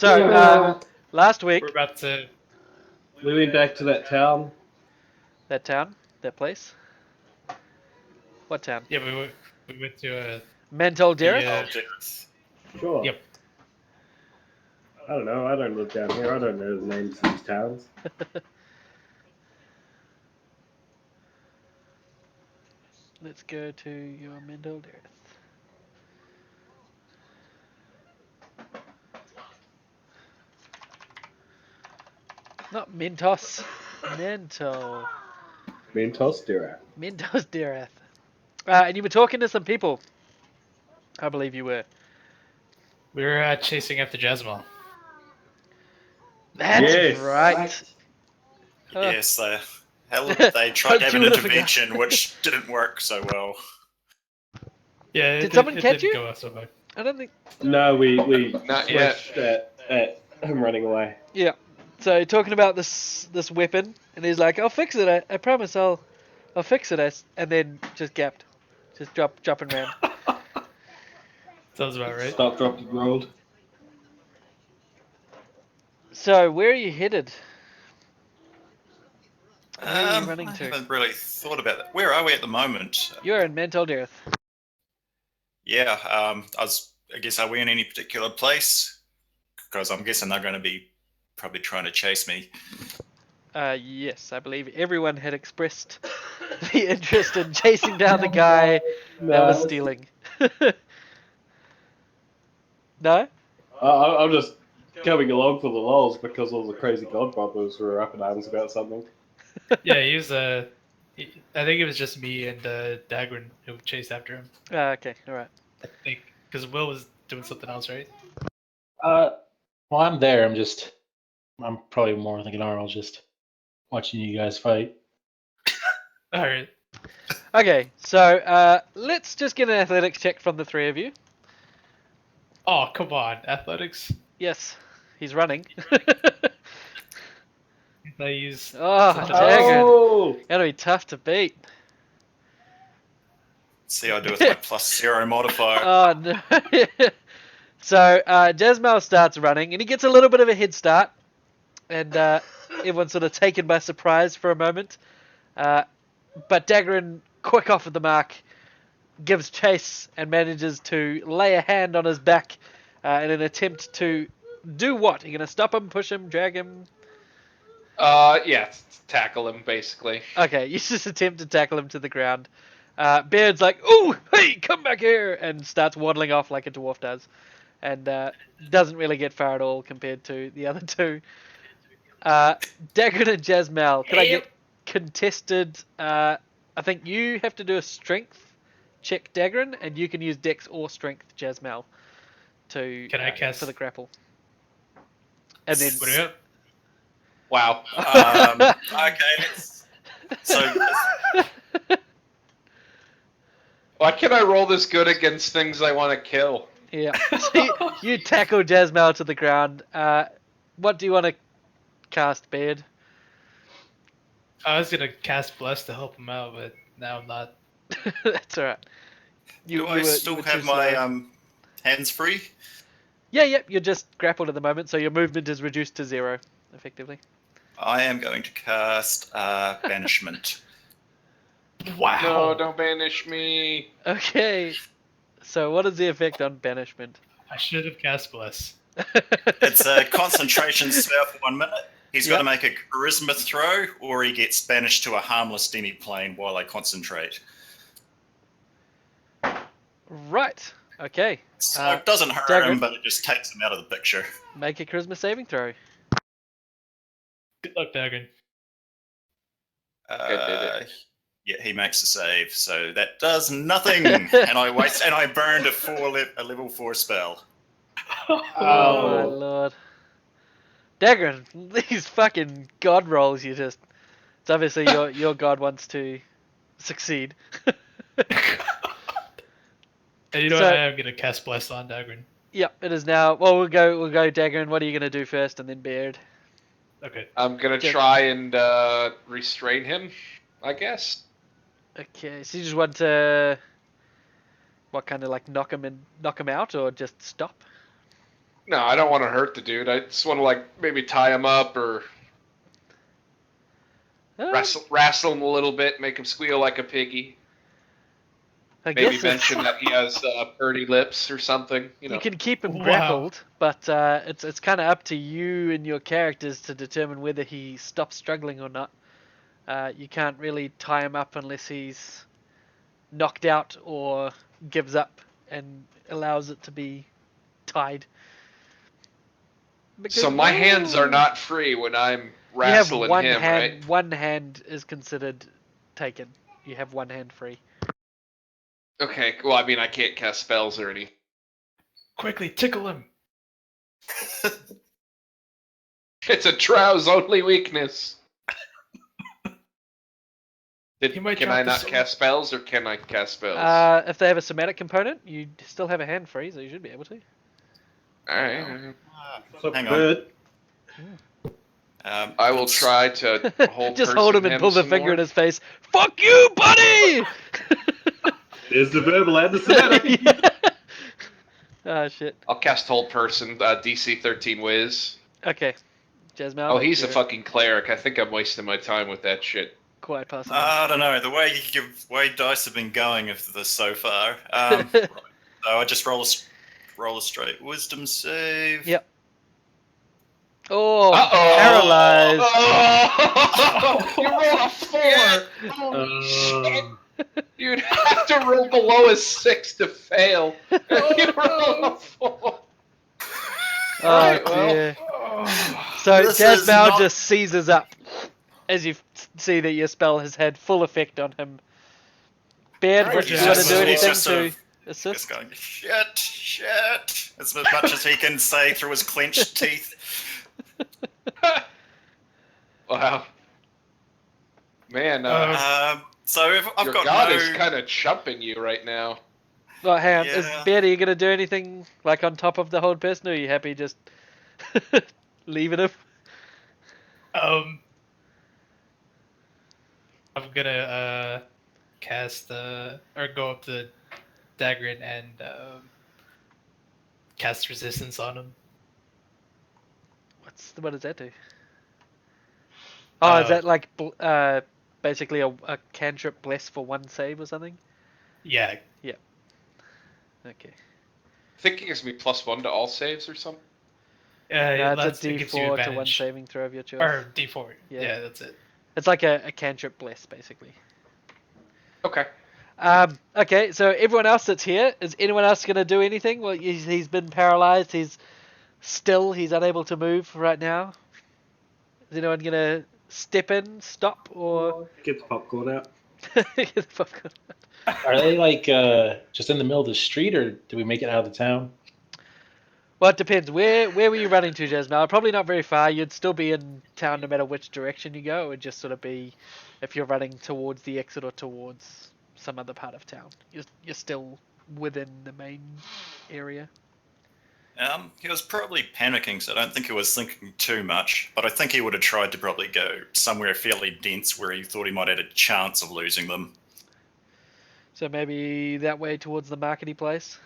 So, last week, We're about to. We went back to that town. that town, that place. What town? Yeah, we went to Mental the. Dareth? Sure. Yep. I don't know. I don't live down here. I don't know the names of these towns. Let's go to your Mental Dareth. Not Mentos. Mental. Mentos Dirac. Mentos Dareth. And you were talking to some people. I believe you were. We were chasing after Jasmine. That's Yes. right. Huh. Yes, they tried to have an You would've intervention which didn't work so well. Yeah. Did someone catch didn't you? Go so bad. I don't think. No, we Not yet. flashed at him running away. Yeah. So talking about this weapon, and he's like, "I'll fix it. I promise. I'll fix it." And then just gapped, just dropping around. Sounds about right. Stop, dropped, and rolled. So where are you headed? Where are you running I to? haven't really thought about that. Where are we at the moment? You're in Mental Dareth. Yeah, I guess, are we in any particular place? Because I'm guessing they're going to be probably trying to chase me. Yes, I believe everyone had expressed the interest in chasing down the guy that was stealing. No? I'm just coming along for the lulz because all the crazy godbrothers were up in arms about something. Yeah, he was. I think it was just me and Dagrin who chased after him. Okay, all right. I think because Will was doing something else, right? Well, I'm there. I'm probably more thinking Arnold, just watching you guys fight. All right. Okay, so let's just get an athletics check from the three of you. Oh, come on, athletics. Yes, he's running. I use. Oh, such a- Dagrin. Oh! That'll be tough to beat. See how I do with my +0 modifier. Oh no. So Jasmal starts running, and he gets a little bit of a head start, and everyone's sort of taken by surprise for a moment. But Dagrin, quick off of the mark, gives chase and manages to lay a hand on his back in an attempt to do what? Are you going to stop him, push him, drag him? Yeah, tackle him basically. Okay, you just attempt to tackle him to the ground. Baird's like, "Ooh, hey, come back here!" and starts waddling off like a dwarf does. And doesn't really get far at all compared to the other two. Dagrin and Jasmal, can I get contested? I think you have to do a strength check, Dagrin, and you can use Dex or Strength, Jasmal, to Can I cast for the grapple. And then What do you have? Wow. Okay, so Why can't I roll this good against things I want to kill? yeah, so you tackle Jasmal to the ground. What do you want to cast, Baird? I was gonna cast Bless to help him out, but now I'm not. That's all right. do I still have my hands free? Yeah, yep. You're just grappled at the moment, so your movement is reduced to 0, effectively. I am going to cast Banishment. Wow. No, don't banish me. Okay. So what is the effect on banishment? I should have cast Bless. It's a concentration spell for 1 minute. He's got to Yep. make a charisma throw, or he gets banished to a harmless demi-plane while I concentrate. Right. Okay. So it doesn't hurt Dagrin? him, but it just takes him out of the picture. Make a charisma saving throw. Good luck, Dagrin. Yeah, he makes a save, so that does nothing, and I burned a level 4 spell. Oh my lord. Dagrin, these fucking god rolls you just... It's obviously your god wants to succeed. And you know So- what? I am gonna cast Bless on Dagrin. Yep, it is now. Well, we'll go Dagrin. What are you going to do first, and then Baird? Okay. I'm gonna Just- try and restrain him, I guess. Okay, so you just want to... What, kind of like knock him out, or just stop? No, I don't want to hurt the dude. I just want to like maybe tie him up or wrestle him a little bit, make him squeal like a piggy. I Maybe guess mention that he has purdy lips or something. you can keep him Wow. grappled, but it's kind of up to you and your characters to determine whether he stops struggling or not. You can't really tie him up unless he's knocked out or gives up and allows it to be tied. So my hands are not free when I'm You have wrestling one him, hand. right? One hand is considered taken. You have one hand free. Okay, well, I mean, I can't cast spells or anything. Quickly, tickle him. It's a Trow's only weakness. He might Can drop I the not sword. cast spells, or can I cast spells? If they have a somatic component, you still have a hand free, so you should be able to. Alright. So Hang on. bird. I will try to hold Just hold him person and pull the some finger more. in his face. Fuck you, buddy! There's the verbal and the somatic. Yeah. Oh shit. I'll cast hold person, DC 13 whiz. Okay. Jasmine. Oh, he's a fucking cleric. I think I'm wasting my time with that shit. Quite possible. I don't know. The way dice have been going of this so far. So I just roll a straight wisdom save. Yep. Oh, Uh-oh. paralyzed. Oh! You rolled a 4! Holy shit! You'd have to roll below a 6 to fail. You rolled a 4. Oh Alright, well. dear. So This is Jasmine not- just seizes up as you see that your spell has had full effect on him. Beard, Alright, do you want to do Jasmine. anything He's just to Just assist? going, shit, as much as he can say through his clenched teeth. Wow. Man, So if I've your got god no... is kind of chumping you right now. Well, hang on. Is Yeah. Beard, are you going to do anything like on top of the hold person, or are you happy just leaving him? I'm gonna cast or go up to Dagrin and cast resistance on him. What does that do? Oh, is Uh, that like basically a cantrip bless for one save or something? Yeah. Okay. I think it gives me +1 to all saves or something. No, it's a it gives you D4 to one advantage. saving throw of your choice. Or D4. Yeah. Yeah, that's it. It's like a cantrip bless, basically. Okay. Okay, so everyone else that's here, is anyone else going to do anything? Well, he's been paralyzed. He's unable to move right now. Is anyone going to step in, stop, or Get the popcorn out. get the popcorn? Are they like just in the middle of the street, or do we make it out of the town? Well, it depends. Where were you running to, Jasmine? Probably not very far. You'd still be in town no matter which direction you go. It would just sort of be if you're running towards the exit or towards some other part of town. You're still within the main area. He was probably panicking, so I don't think he was thinking too much. But I think he would have tried to probably go somewhere fairly dense where he thought he might have had a chance of losing them. So maybe that way towards the markety place.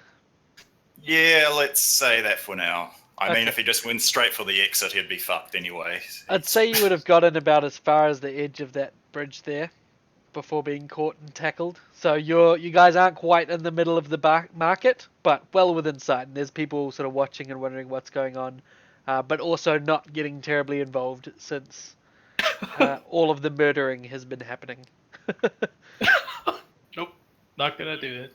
Yeah, let's say that for now. I mean, Okay. if he just went straight for the exit, he'd be fucked anyway. I'd say you would have gotten about as far as the edge of that bridge there before being caught and tackled. So you guys aren't quite in the middle of the market, but well within sight. And there's people sort of watching and wondering what's going on, but also not getting terribly involved since all of the murdering has been happening. Nope. Not gonna do it.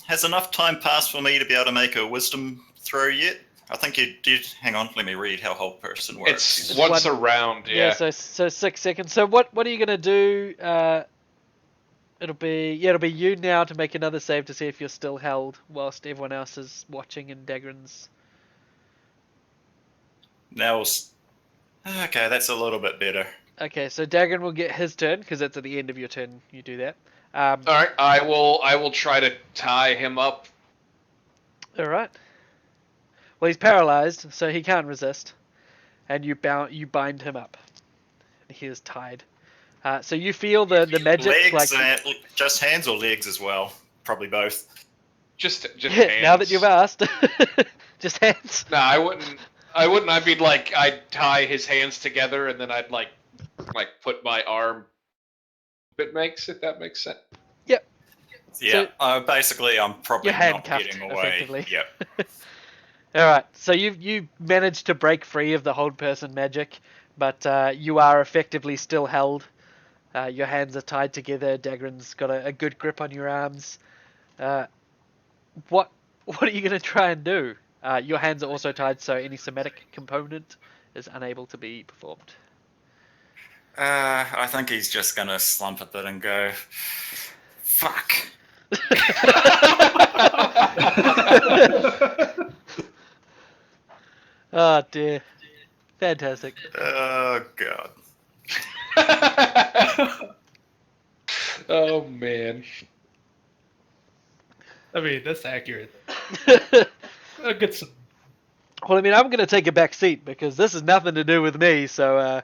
Has enough time passed for me to be able to make a wisdom throw yet? I think you did. Hang on, let me read how whole person works. It's once a round, yeah. So 6 seconds. So what are you gonna do? It'll be you now to make another save to see if you're still held whilst everyone else is watching and Dagrin's. Now, okay, that's a little bit better. Okay, so Dagrin will get his turn because that's at the end of your turn. You do that. All right, I will try to tie him up. All right. Well, he's paralyzed, so he can't resist, and you bind him up. And he is tied. So you feel the magic Legs, like just hands or legs as well? Probably both. Just hands. now that you've asked, Just hands. No, I wouldn't. I'd be like, I'd tie his hands together and then I'd like put my arm. It makes if that makes sense. Yep. Yeah, So- basically, I'm probably You're not handcuffed, getting away. effectively. Yep. All right. So you managed to break free of the hold person magic, but you are effectively still held. Your hands are tied together. Dagran's got a good grip on your arms. What are you going to try and do? Your hands are also tied, so any somatic component is unable to be performed. I think he's just gonna slump a bit and go, fuck. Oh dear. Fantastic. Oh god. Oh man. I mean, that's accurate. A good. Well, I mean, I'm going to take a back seat because this has nothing to do with me. So,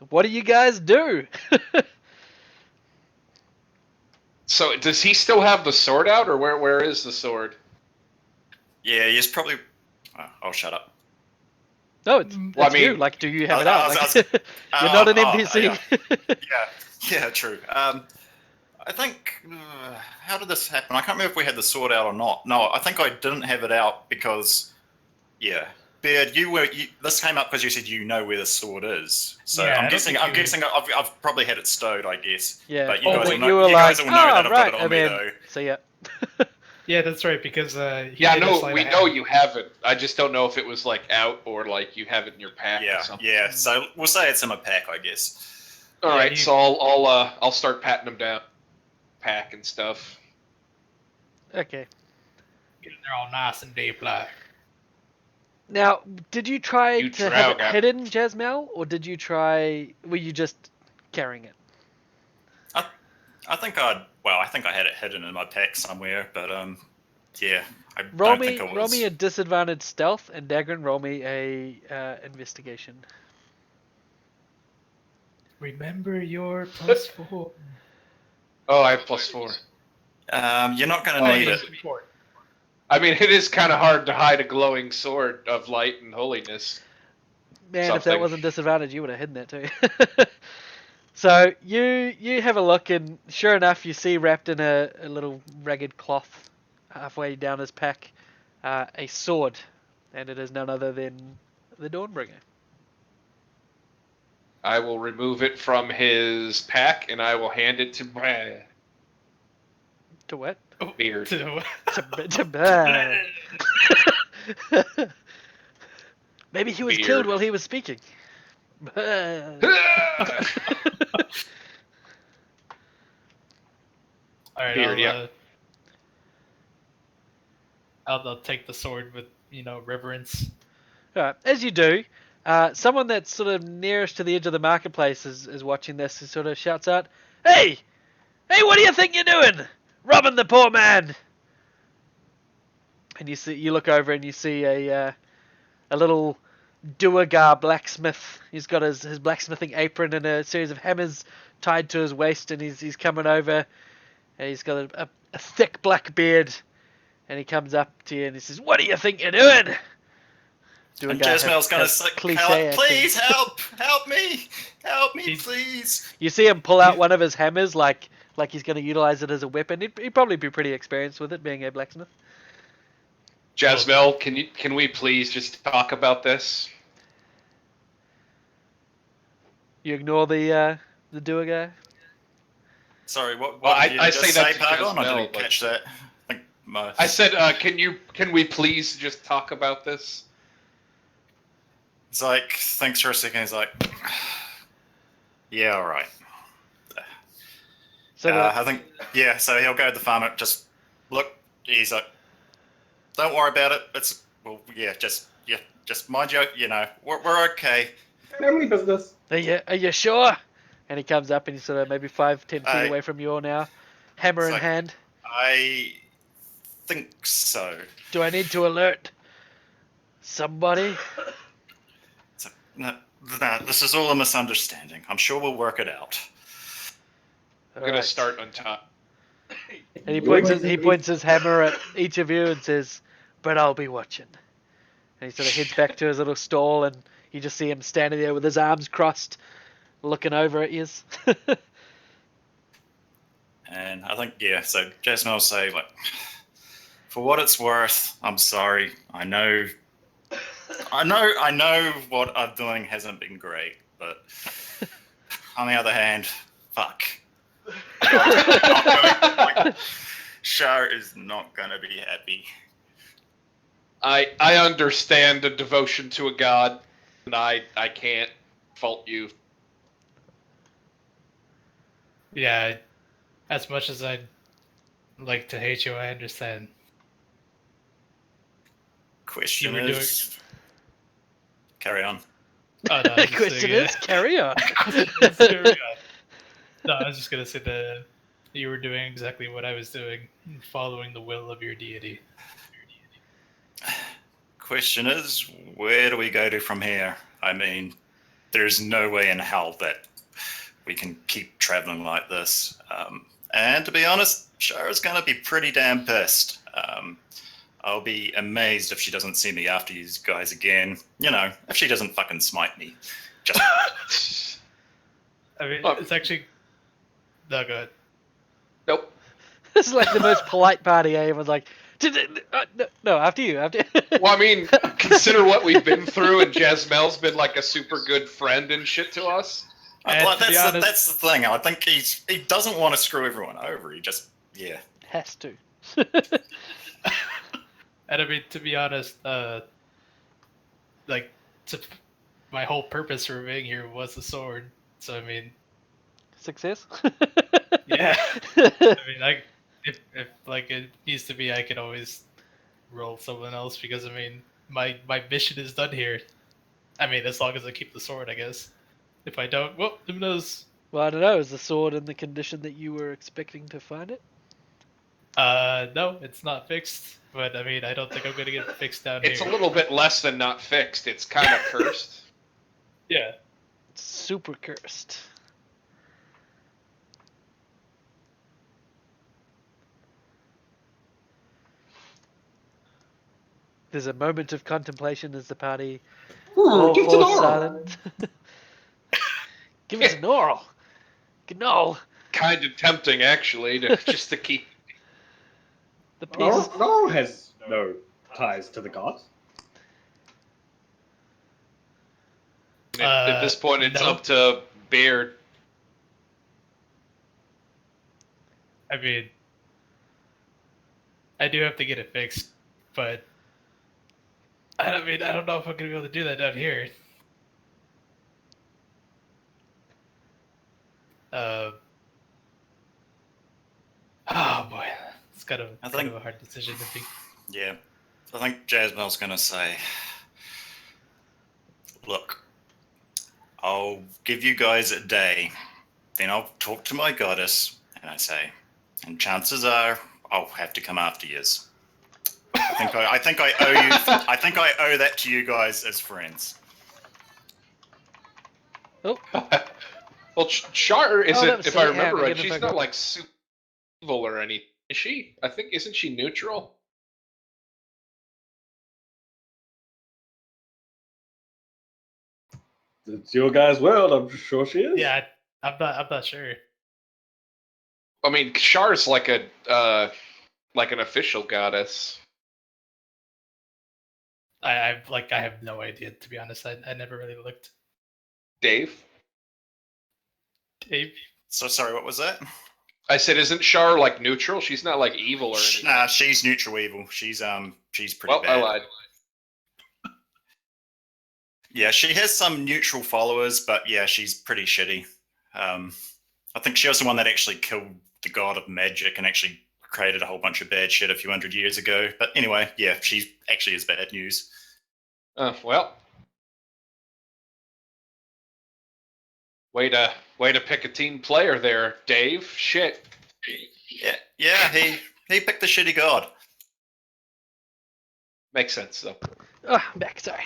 what do you guys do? So does he still have the sword out, or where is the sword? Yeah, he's probably. Oh, I'll shut up. No, it's Well, I you. mean- Like, do you have it I out? was- Like, I was- you're not an oh, NPC. Yeah, true. I think. How did this happen? I can't remember if we had the sword out or not. No, I think I didn't have it out because. Yeah. Beard, this came up because you said you know where the sword is. So Yeah, I I'm don't guessing. think I'm you- guessing I've probably had it stowed. I guess. Yeah. But you Oh, guys but will know. you were You like, guys will know that I've right, got it on and me then, though. so yeah. Yeah, that's right. Because Yeah, did no, sleight we of know hand. you have it. I just don't know if it was like out or like you have it in your pack or Yeah, something. yeah. So we'll say it's in my pack, I guess. All Yeah, right, you- so I'll start patting him down, pack and stuff. Okay. They're all nice and deep like. Now, did you try You to have it drow guy. hidden, Jasmel, or did you try? Were you just carrying it? I think I had it hidden in my pack somewhere, but yeah, I Roll don't me, think it was. roll me a disadvantaged stealth, and Dagran, roll me a investigation. Remember your +4. Oh, I have +4. You're not going Oh, to need yeah. it. I mean, it is kind of hard to hide a glowing sword of light and holiness. Man, if that Something. wasn't disadvantage, you would have hidden that too. So you have a look, and sure enough, you see wrapped in a little ragged cloth, halfway down his pack, a sword, and it is none other than the Dawnbringer. I will remove it from his pack and I will hand it to Brad. To what? Beard. Maybe he was Beard. killed while he was speaking. All right, Beard, yeah. I'll take the sword with reverence. Alright, as you do, someone that's sort of nearest to the edge of the marketplace is watching this and sort of shouts out, Hey! Hey, what do you think you're doing? Robbing the poor man! And you look over and you see a little Duergar blacksmith. He's got his blacksmithing apron and a series of hammers tied to his waist, and he's coming over, and he's got a thick black beard, and he comes up to you and he says, What do you think you're doing? And Jasmel's going to say, cliche accent. please help me, please. You see him pull out one of his hammers like he's going to utilize it as a weapon. He'd probably be pretty experienced with it, being a blacksmith. Jasmel, can we please just talk about this? You ignore the Duergar? Sorry, what Well, did you I just say that to Paragon? I Jasmel, didn't but- catch that. I think I said, can we please just talk about this? He's like, thinks for a second. He's like, yeah, all right. So I think, yeah. So he'll go to the farmer. Just look. He's like, don't worry about it. It's just mind you. We're okay. Family business. are you sure? And he comes up and he's sort of maybe 5-10 feet I- away from you all now, hammer It's in like- hand. I think so. Do I need to alert somebody? It's like, no, this is all a misunderstanding. I'm sure we'll work it out. I'm gonna Alright. start on top. And he points his hammer at each of you and says, but I'll be watching. And he sort of heads back to his little stall, and you just see him standing there with his arms crossed, looking over at you. And I think, yeah, so Jasmine will say, like, for what it's worth, I'm sorry. I know what I'm doing hasn't been great, but on the other hand, fuck. Shar is not gonna be happy. I understand a devotion to a god, and I can't fault you. Yeah, as much as I'd like to hate you, I understand. Question You were is... Carry on. Oh, no, I The was just question saying, is, carry on. Let's carry on. No, I was just gonna say that you were doing exactly what I was doing, following the will of your deity. Question is, where do we go to from here? I mean, there's no way in hell that we can keep traveling like this. And to be honest, Shara's going to be pretty damn pissed. I'll be amazed if she doesn't see me after you guys again. You know, if she doesn't fucking smite me. Just I mean, Oh. it's actually... No, go ahead. Nope. This is like the most polite party. Everyone's like, no, after you. Well, I mean, consider what we've been through, and Jasmel's been like a super good friend and shit to us. And well, to be honest- that's the thing. I think he doesn't want to screw everyone over. He just, yeah. Has to. And I mean, to be honest, like, my whole purpose for being here was the sword. So I mean, Success. yeah. I mean, like, if like it needs to be, I can always roll someone else because I mean, my mission is done here. I mean, as long as I keep the sword, I guess. If I don't, well, who knows? Well, I don't know. Is the sword in the condition that you were expecting to find it? No, it's not fixed. But I mean, I don't think I'm gonna get fixed down It's here. a little bit less than not fixed. It's kind of cursed. Yeah. It's super cursed. There's a moment of contemplation as the party all Give it an falls oral. silent. Give us an oral. No. Kind of tempting, actually, just to keep. The piece. Nora has no ties to the gods. At this point, it's no. up to Beard. I mean, I do have to get it fixed, but I don't know if I'm gonna be able to do that down here. Oh boy, it's kind of a hard decision to be. Yeah. I think Jasmel's going to say, look, I'll give you guys a day, then I'll talk to my goddess, and I say, and chances are I'll have to come after yous. I think I owe you. I think I owe that to you guys as friends. Oh, Well, Char isn't, that was if I silly. remember Yeah, right, again, if she's I not got- like super evil or anything. Is she? I think, isn't she neutral? It's your guys' world. I'm sure she is. Yeah, I'm not sure. I mean, Char's like like an official goddess. I have no idea, to be honest. I never really looked. Dave? Dave? So sorry, what was that? I said, isn't Char like neutral? She's not like evil or anything. Nah, she's neutral evil. She's pretty Well, bad. I lied. Yeah, she has some neutral followers, but yeah, she's pretty shitty. I think she was the one that actually killed the god of magic and actually created a whole bunch of bad shit a few hundred years ago. But anyway, yeah, she actually is bad news. Well. Way to pick a team player there, Dave. Shit. Yeah, he picked the shitty god. Makes sense, though. Oh, I'm back. Sorry.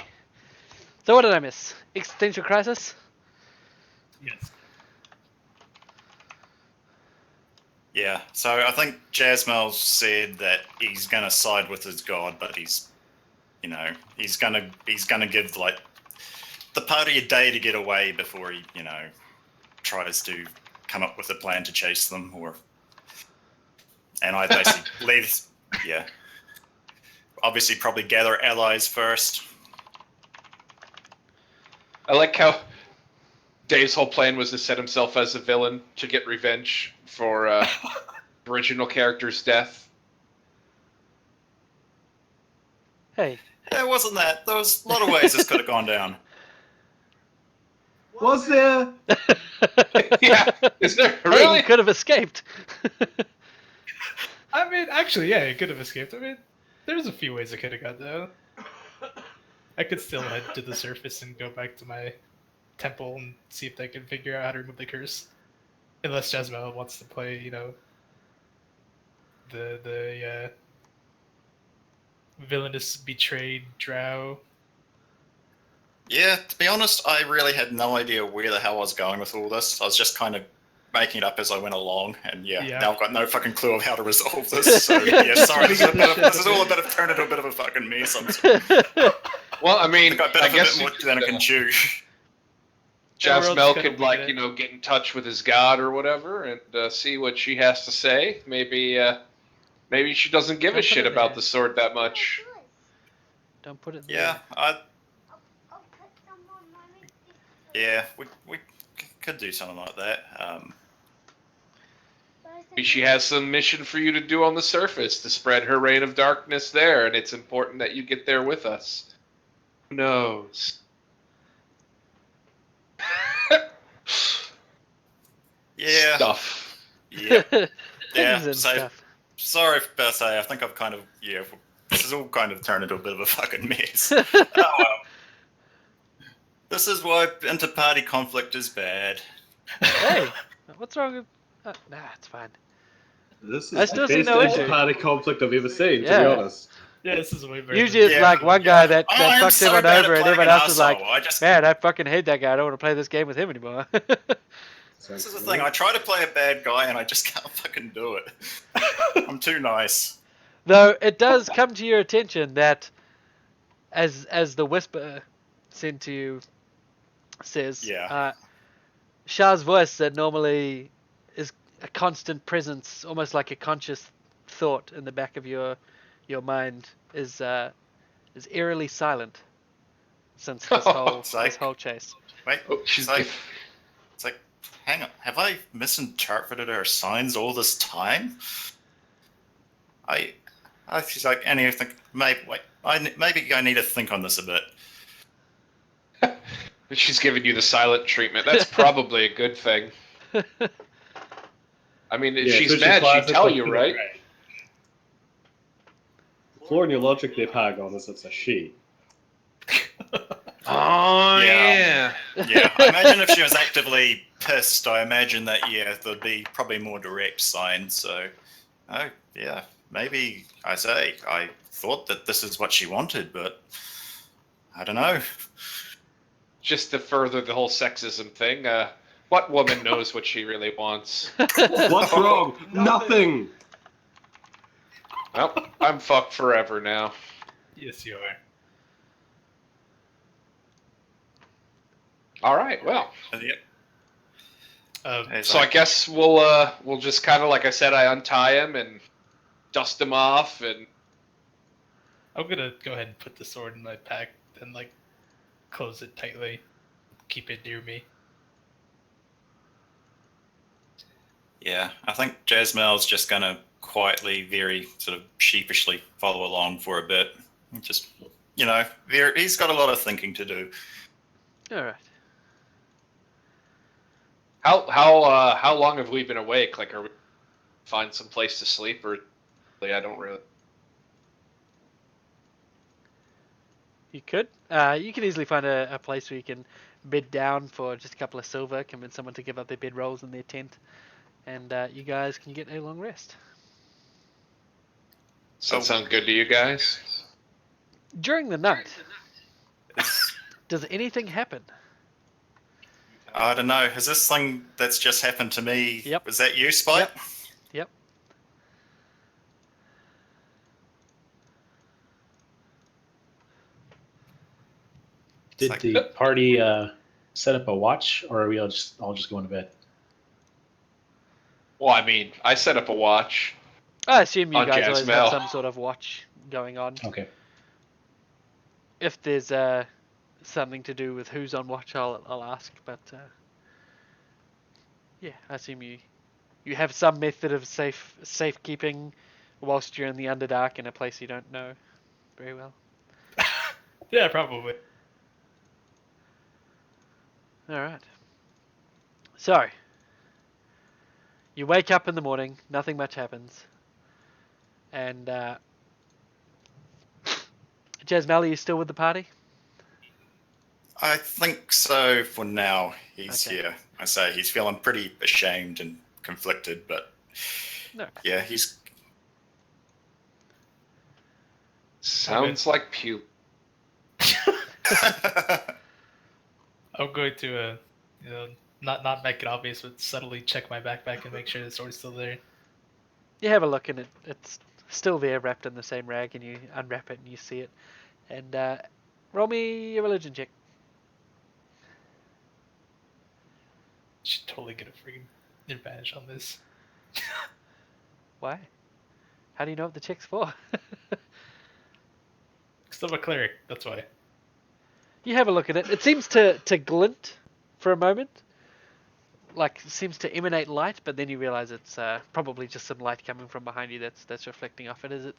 So what did I miss? Existential crisis? Yes. Yeah, so I think Jasmel said that he's gonna side with his god, but he's gonna give like the party a day to get away before he tries to come up with a plan to chase them, and I basically leave. Yeah, obviously probably gather allies first. I like how Dave's whole plan was to set himself as a villain to get revenge for original character's death. Hey, It wasn't that. There was a lot of ways this could have gone down. Was there? Yeah, is there Hey, really? he could have escaped. I mean, actually, yeah, it could have escaped. I mean, there's a few ways it could have got there. I could still head to the surface and go back to my temple and see if they can figure out how to remove the curse. Unless Jasmine wants to play, the villainous betrayed drow. Yeah, to be honest, I really had no idea where the hell I was going with all this. I was just kind of making it up as I went along, and now I've got no fucking clue of how to resolve this. So yeah, sorry, this is all a bit of turned into a bit of a fucking mess. I'm sorry. Well, I mean, I I guess bit more than I can chew. Jasmel could, get in touch with his god or whatever and see what she has to say. Maybe she doesn't give a shit about the sword that much. Don't put it there. Yeah, we could do something like that. Maybe she has some mission for you to do on the surface to spread her reign of darkness there, and it's important that you get there with us. Who knows? Yeah. Stuff. Yeah. Things Yeah. and So stuff. sorry if I say I think I've kind of this has all kind of turned into a bit of a fucking mess. Oh well. This is why inter-party conflict is bad. Hey, what's wrong with... nah, it's fine. This I is still the see best no issue. inter-party conflict I've ever seen, to Yeah. be honest. Yeah, this is way better. Usually it's Yeah. like one guy that I am fucks so everyone bad at over and playing everyone an else is like, arsehole. man, I fucking hate that guy. I don't want to play this game with him anymore. This is the thing. I try to play a bad guy and I just can't fucking do it. I'm too nice. Though it does come to your attention that, as the whisper sent to you says, Yeah. Shah's voice that normally is a constant presence, almost like a conscious thought in the back of your mind, is eerily silent since this whole chase. Wait, Oh, she's it's like, hang on. Have I misinterpreted her signs all this time? I she's like, anything. Maybe I need to think on this a bit. She's giving you the silent treatment. That's probably a good thing. I mean, if she's mad, she'd tell you, right? Flaw in your logic there, Paragon, is it's a she. Oh, Yeah. Yeah, I imagine if she was actively pissed, I imagine that, there'd be probably more direct signs. So, maybe I thought that this is what she wanted, but I don't know. Just to further the whole sexism thing, what woman knows what she really wants? What's wrong? Nothing! Well, I'm fucked forever now. Yes, you are. All right, well. Yeah. So I guess we'll just kind of, like I said, I untie him and dust him off, and I'm gonna go ahead and put the sword in my pack and close it tightly, keep it near me. Yeah, I think Jasmel's just gonna quietly, very sort of sheepishly follow along for a bit. Just, he's got a lot of thinking to do. All right. how long have we been awake? Like, are we find some place to sleep, or I don't really. You could. You could easily find a place where you can bed down for just a couple of silver, convince someone to give up their bedrolls in their tent, and you guys can get a long rest. Does that sound good to you guys? During the night, does anything happen? I don't know. Is this thing that's just happened to me? Yep. Was that you, Spike? Yep. Did like- the party set up a watch, or are we all just going to bed? Well, I mean, I set up a watch. I assume you On guys always have Jazmel. some sort of watch going on. Okay. If there's something to do with who's on watch, I'll ask. But yeah, I assume you have some method of safekeeping whilst you're in the Underdark in a place you don't know very well. Yeah, probably. All right. So you wake up in the morning, nothing much happens, and Jazmel, are you still with the party? I think so for now. He's Okay. here. I say he's feeling pretty ashamed and conflicted, but No. yeah, he's. Sounds like puke. I'm going to, not make it obvious, but subtly check my backpack and make sure the sword's still there. You have a look and it's still there, wrapped in the same rag, and you unwrap it and you see it. And roll me a religion check. Should totally get a freaking advantage on this. Why? How do you know what the check's for? Because I'm a cleric, that's why. You have a look at it. It seems to glint for a moment. Like, seems to emanate light, but then you realize it's probably just some light coming from behind you that's reflecting off it.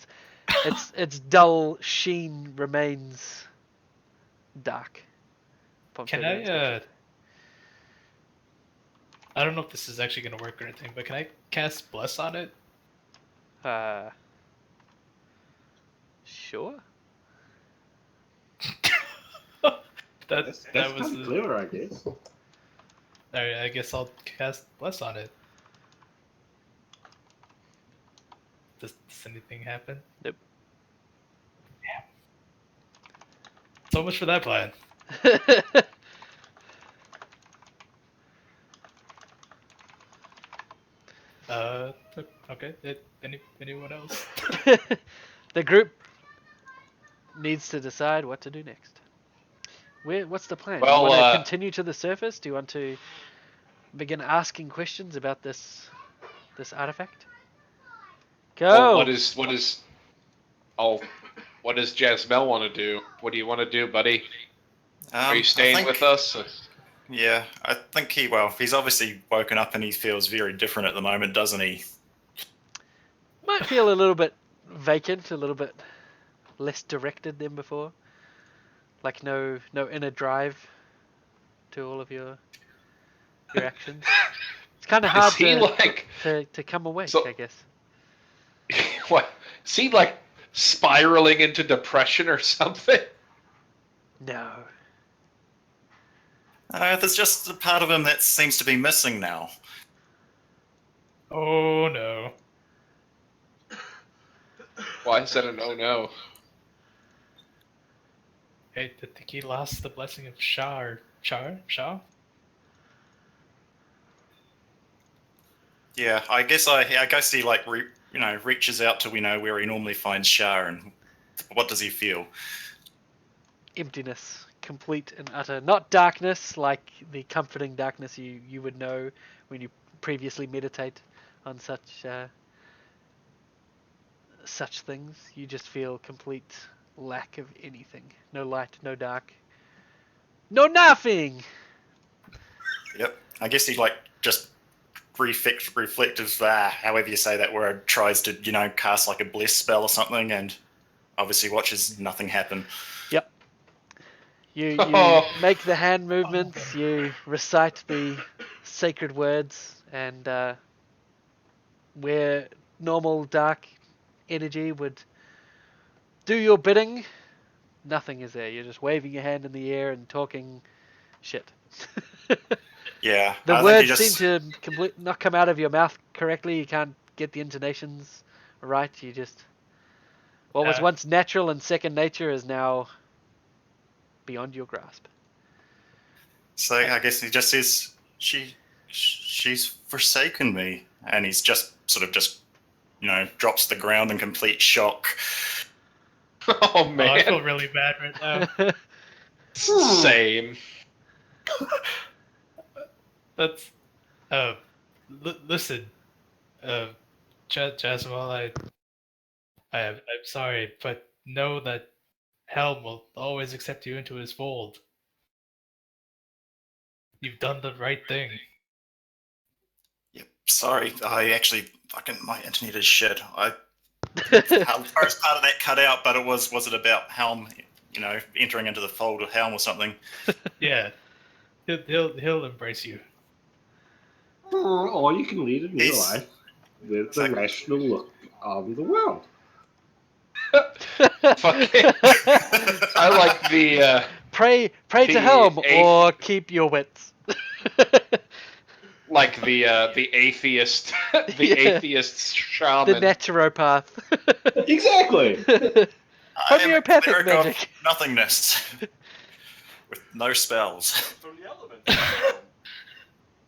Its dull sheen remains dark. upon Can further I, inspection. I don't know if this is actually going to work or anything, but can I cast Bless on it? Sure. That's that was kind of clever, I guess. Alright, I guess I'll cast Bless on it. Does anything happen? Nope. Yeah. So much for that plan. Okay. Anyone else? The group needs to decide what to do next. What's the plan? Do you Well, want to continue to the surface? Do you want to begin asking questions about this artifact? Go. Well, what does Jazmel want to do? What do you want to do, buddy? Are you staying with us? Yeah, I think he's obviously woken up and he feels very different at the moment, doesn't he? Might feel a little bit vacant, a little bit less directed than before. Like no inner drive to all of your actions. It's kind of hard Is he to come awake, So- I guess. What? Is he like spiraling into depression or something? No. There's just a part of him that seems to be missing now. Oh no. Why is that a no? Hey, I think he lost the blessing of Shah. Yeah, I guess he reaches out to where he normally finds Shah, and what does he feel? Emptiness. Complete and utter. Not darkness, like the comforting darkness you would know when you previously meditate on such things. You just feel complete lack of anything. No light, no dark. No nothing! Yep. I guess he just reflective, however you say that word, tries to, cast like a bless spell or something, and obviously watches nothing happen. Yep. You make the hand movements, you recite the sacred words, and where normal dark energy would do your bidding, nothing is there. You're just waving your hand in the air and talking shit. Yeah. The I words think seem to not come out of your mouth correctly. You can't get the intonations right. You just... What was once natural and second nature is now beyond your grasp. So I guess he just says, she's forsaken me. And he's just drops to the ground in complete shock. Oh Oh, I man, feel really bad right now. Same. That's listen, Jasmine, I'm sorry, but know that Helm will always accept you into his fold. You've done the right thing. Yep. Sorry, I actually fucking my internet is shit. First part of that cut out, but was it about Helm? Entering into the fold of Helm or something? Yeah, he'll embrace you. Or you can lead a new He's- life with Exactly. the rational look of the world. Fucking. I like the. Pray to The Helm eighth- or keep your wits. Like the atheist, the Yeah. atheist shaman. The naturopath. Exactly. I am a Homeopathic cleric magic. of nothingness with no spells. From the elements.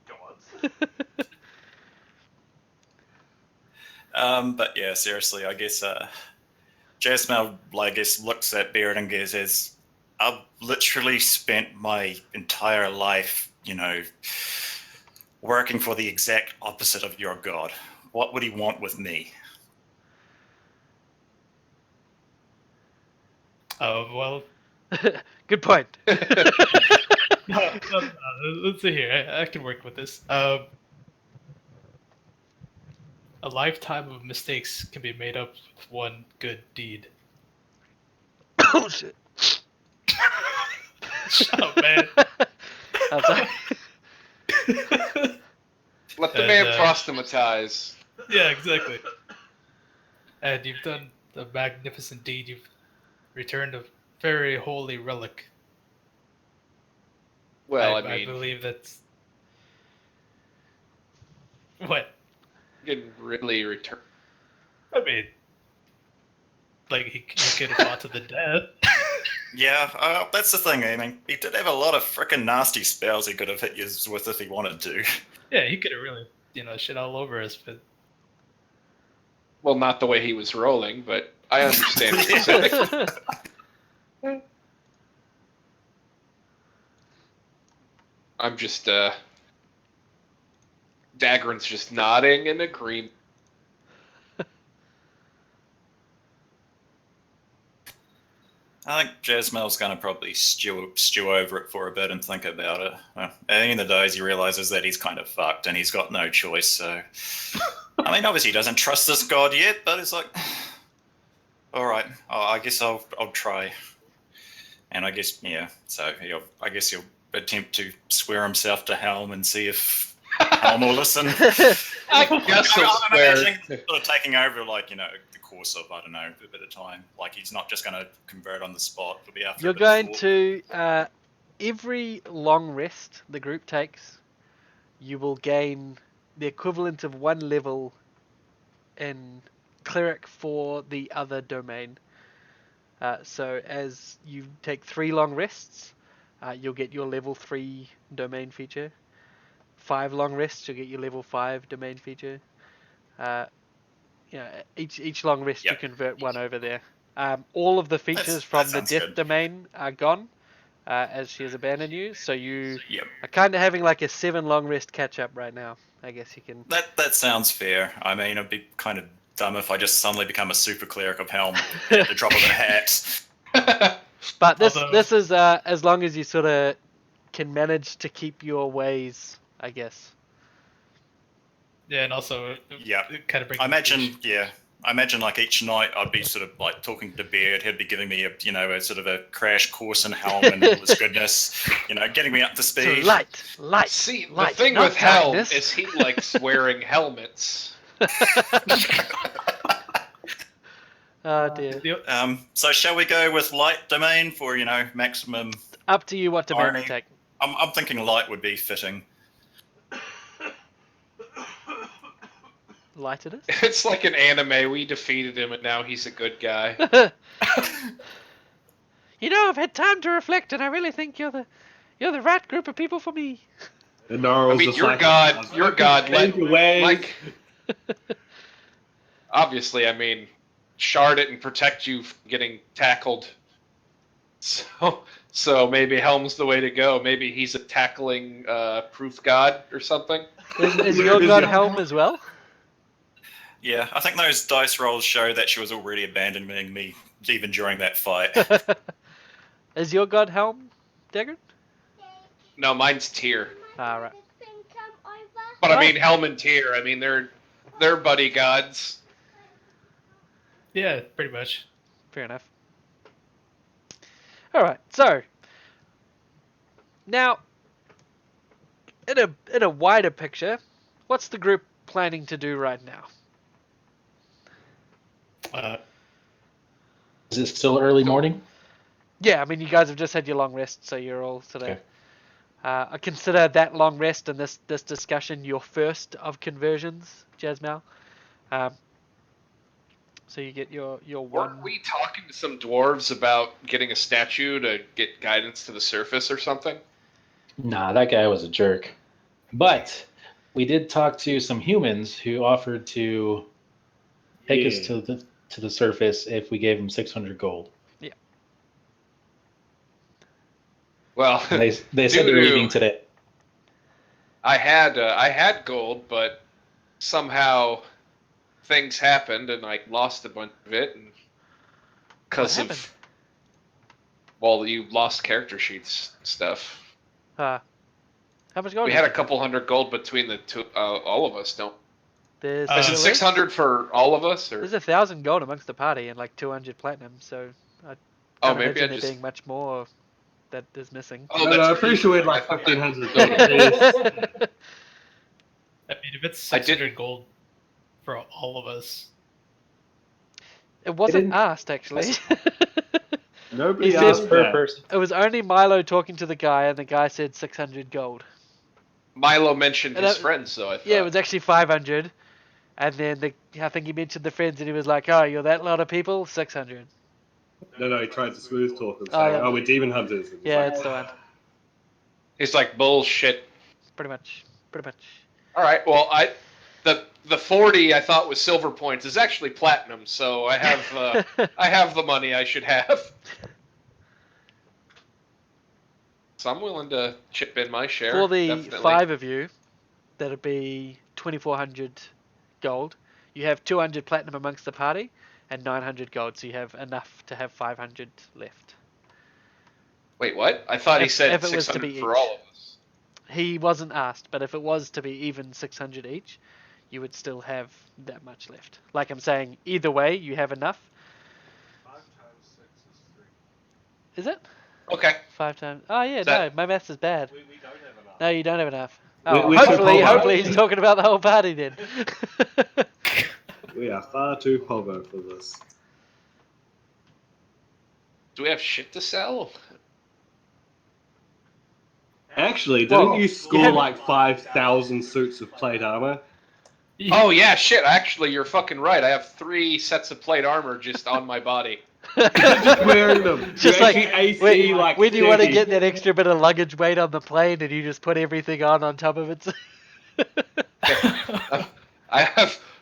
Gods. But yeah, seriously, I guess Jasmine, I guess, looks at Beard and says, "I've literally spent my entire life, working for the exact opposite of your god. What would he want with me?" Well, Good point. no, let's see here. I can work with this. A lifetime of mistakes can be made up with one good deed. Oh shit. Shut up, man. I'm sorry. Let the And, man proselytize. Yeah, exactly. And you've done a magnificent deed. You've returned a very holy relic. Well, I I mean, believe that's what you can really return. I mean. Like he could have fought to the death. Yeah, that's the thing. I mean, he did have a lot of freaking nasty spells he could have hit you with if he wanted to. Yeah, he could have really, shit all over us. But Well, not the way he was rolling, but I understand what you're saying. I'm just, Dagran's just nodding in agreement. I think Jasmel's going to probably stew over it for a bit and think about it. At the end of the day, he realizes that he's kind of fucked and he's got no choice. So, I mean, obviously he doesn't trust this god yet, but it's like, all right, I guess I'll try. And I guess, yeah, so I guess he'll attempt to swear himself to Helm and see if Helm will listen. I guess he'll I'm swear. imagining sort of taking over, the course of, I don't know, a bit of time. Like, he's not just going to convert on the spot. It'll be after You're a bit of going thought. to every long rest the group takes, you will gain the equivalent of 1 level in cleric for the other domain. So as you take 3 long rests, you'll get your level 3 domain feature. 5 long rests, you'll get your level 5 domain feature. Each long rest you Yep. convert 1 over there. All of the features That from the sounds death good. domain are gone, as she has abandoned you. So you Yep. are kind of having like a 7 long rest catch up right now. I guess you can. That sounds fair. I mean, it'd be kind of dumb if I just suddenly become a super cleric of Helm at the drop of a hat. But this Although- this is as long as you sort of can manage to keep your ways, I guess. yeah, and also Yeah. it kind of brings. I imagine like each night I'd be sort of like talking to Beard. He'd be giving me a sort of a crash course in Helm and all this goodness. Getting me up to So speed. light. See, light, the thing not with Helm darkness. is he likes wearing helmets. Oh dear. So shall we go with light domain for maximum? Up to you what domain Irony. you take. I'm thinking light would be fitting. Light it is. It's like an anime. We defeated him, and now he's a good guy. I've had time to reflect, and I really think you're the right group of people for me. And Gnarl's I mean, just your like, god, your god, change your ways. like, obviously, I mean, shard it and protect you from getting tackled. So So maybe Helm's the way to go. Maybe he's a tackling proof god or something. Is your god Helm as well? Yeah, I think those dice rolls show that she was already abandoning me even during that fight. Is your god Helm, Dagger? No, mine's Tyr. Ah, right. But I mean Helm and Tyr. I mean they're buddy gods. Yeah, pretty much. Fair enough. All right, so now in a wider picture, what's the group planning to do right now? Is it still early morning? Yeah, I mean, you guys have just had your long rest, so you're all sort of. Okay. I consider that long rest and this discussion your first of conversions, Jasmine. So you get your one. Weren't we talking to some dwarves about getting a statue to get guidance to the surface or something? Nah, that guy was a jerk. But we did talk to some humans who offered to take us to the surface if we gave them 600 gold. Yeah. Well, and they said they're leaving today. I had gold, but somehow things happened and I lost a bunch of it, and because of you lost character sheets and stuff. How much gold? We had a couple hundred gold between the two, all of us. Don't. There's Is it 600 for all of us, or? There's 1,000 gold amongst the party and like 200 platinum. So I can't maybe imagine there being much more that is missing. Oh, no, I'm pretty sure we had like 1,500 gold apiece. I mean, if it's 600 gold for all of us. It wasn't asked, actually. Nobody He asked said per person. it was only Milo talking to the guy, and the guy said 600 gold. Milo mentioned And his friends, though. I thought. Yeah, it was actually 500. And then I think he mentioned the friends, and he was like, "Oh, you're that lot of people? 600." No, he tried to smooth talk and say, Oh, yeah. we're demon hunters. And Yeah, it's it's the one. He's like bullshit. Pretty much. All right. Well, the 40 I thought was silver points is actually platinum, so I have I have the money I should have. So I'm willing to chip in my share. For the definitely. 5 of you, that'd be 2,400 gold. You have 200 platinum amongst the party, and 900 gold, so you have enough to have 500 left. Wait, what? I thought he said if it was to 600 be for each. all of us. He wasn't asked, but if it was to be even 600 each, you would still have that much left. Like I'm saying, either way, you have enough. 5 times 6 is 3. Is it? Okay. 5 times. Oh yeah, That- no, my maths is bad. We don't have enough. No, you don't have enough. We- Oh, we took hopefully, over. hopefully he's talking about the whole party then. We are far too hobo for this. Do we have shit to sell? Actually, didn't Well, you you score had- like 5,000 suits of plate armor? Oh yeah, shit. Actually, you're fucking right. I have 3 sets of plate armor just on my body. Just wearing them. Just You're like, actually AC when you want to 30. get that extra bit of luggage weight on the plane, and you just put everything on top of it. I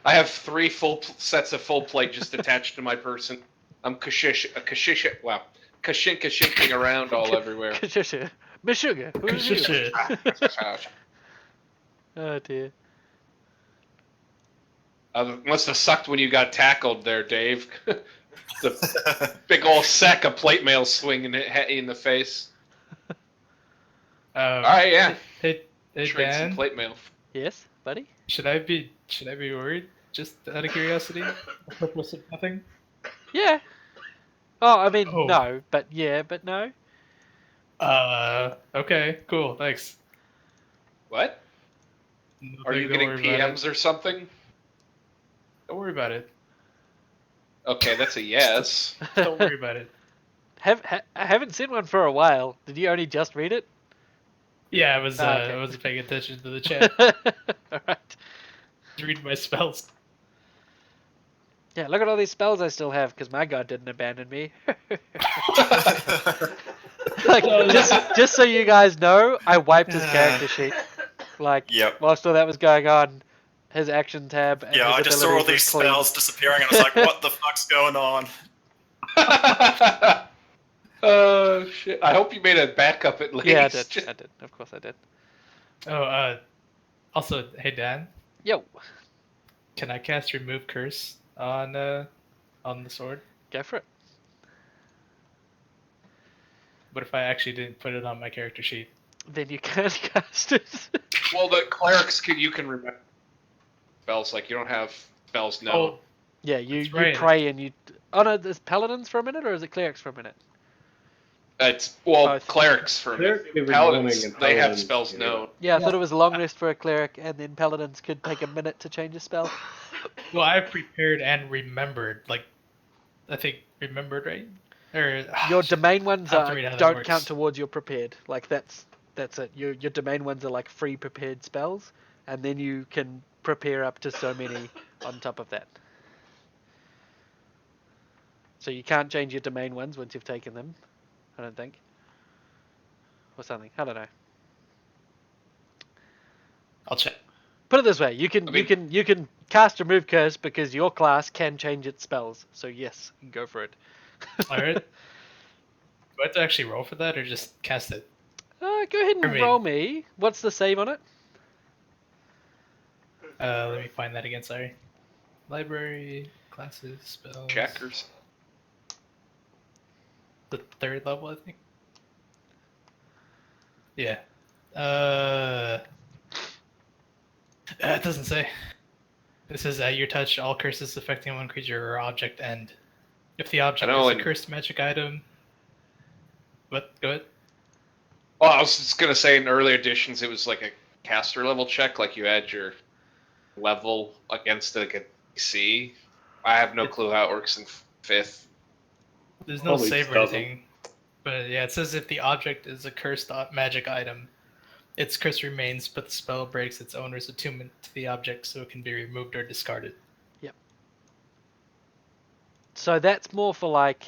have 3 full sets of full plate just attached to my person. I'm kashinking around all everywhere. Miss Sugar. Who's you? Shit. Oh dear. Must have sucked when you got tackled there, Dave. The big old sack of plate mail swinging it in the face. All right, yeah. Hey Trade some Dan, plate mail. Yes, buddy. should I be worried? Just out of curiosity, purpose of nothing. Yeah. Oh, I mean, Oh. no, but yeah, but no. Okay, cool, thanks. What? Nothing, Are you don't getting worry about it. PMs or something? Don't worry about it. Okay, that's a yes. Don't worry about it. I haven't seen one for a while. Did you only just read it? Yeah, I was Okay. I wasn't paying attention to the chat. Alright. Just reading my spells. Yeah, look at all these spells I still have, because my god didn't abandon me. Like, just so you guys know, I wiped his character sheet. Like, Yep. whilst all that was going on, his action tab and Yeah, his I just saw all abilities these was clean. spells disappearing, and I was like, "What the fuck's going on?" Oh shit! I hope you made a backup at least. Yeah, I did. I did. Of course I did. Oh, also, hey Dan, Yo, can I cast Remove Curse on the sword? go for it. What if I actually didn't put it on my character sheet? Then you can't cast it. Well, the clerics you can remember spells, like you don't have spells known. Oh, Yeah, you That's right. pray and you. Oh no, there's paladins for a minute, or is it clerics for a minute? It's Both. clerics for Clerics me. every Paladins, morning and they have paladins, spells yeah. known. Yeah, I thought it was a long rest for a cleric, and then paladins could take a minute to change a spell. well, I prepared and remembered. Like, I think remembered, right? Or Your shit. domain ones I have to read how that don't works. count towards your prepared. Like that's it. Your domain ones are like free prepared spells, and then you can prepare up to so many on top of that. So you can't change your domain ones once you've taken them, I don't think. Or something. I don't know. I'll check. Put it this way: you can I mean- you can cast Remove Curse because your class can change its spells. So yes, go for it. All right. Do I have to actually roll for that, or just cast it? Go ahead and I mean- roll me. What's the save on it? Let me find that again. Sorry. Library, classes, spells. Checkers. The third level, I think. Yeah. It doesn't say. It says at your touch, all curses affecting one creature or object end. If the object I know, is a and- cursed magic item. What? Go ahead. Well, I was just gonna say in earlier editions it was like a caster level check, like you add your level against like a DC. I have no clue how it works in fifth. There's no Probably save or doesn't. anything. But yeah, it says if the object is a cursed magic item, its curse remains, but the spell breaks its owner's attunement to the object, so it can be removed or discarded. So that's more for like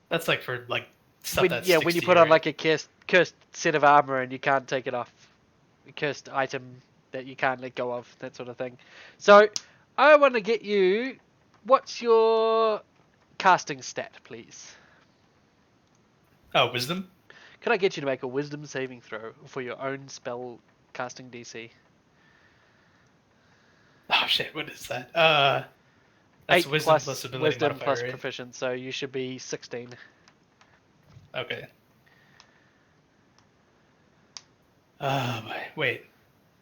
That's like for like stuff when, that yeah, sticks when you to put on right? like a cursed set of armor and you can't take it off, a cursed item that you can't let go of, that sort of thing. So I want to get you. What's your casting stat, please? Oh, wisdom. Can I get you to make a Wisdom saving throw for your own spell casting DC? Oh shit, what is that? That's 8 wisdom plus plus ability Wisdom modifier, plus right? proficient, so you should be 16. Okay. Wait.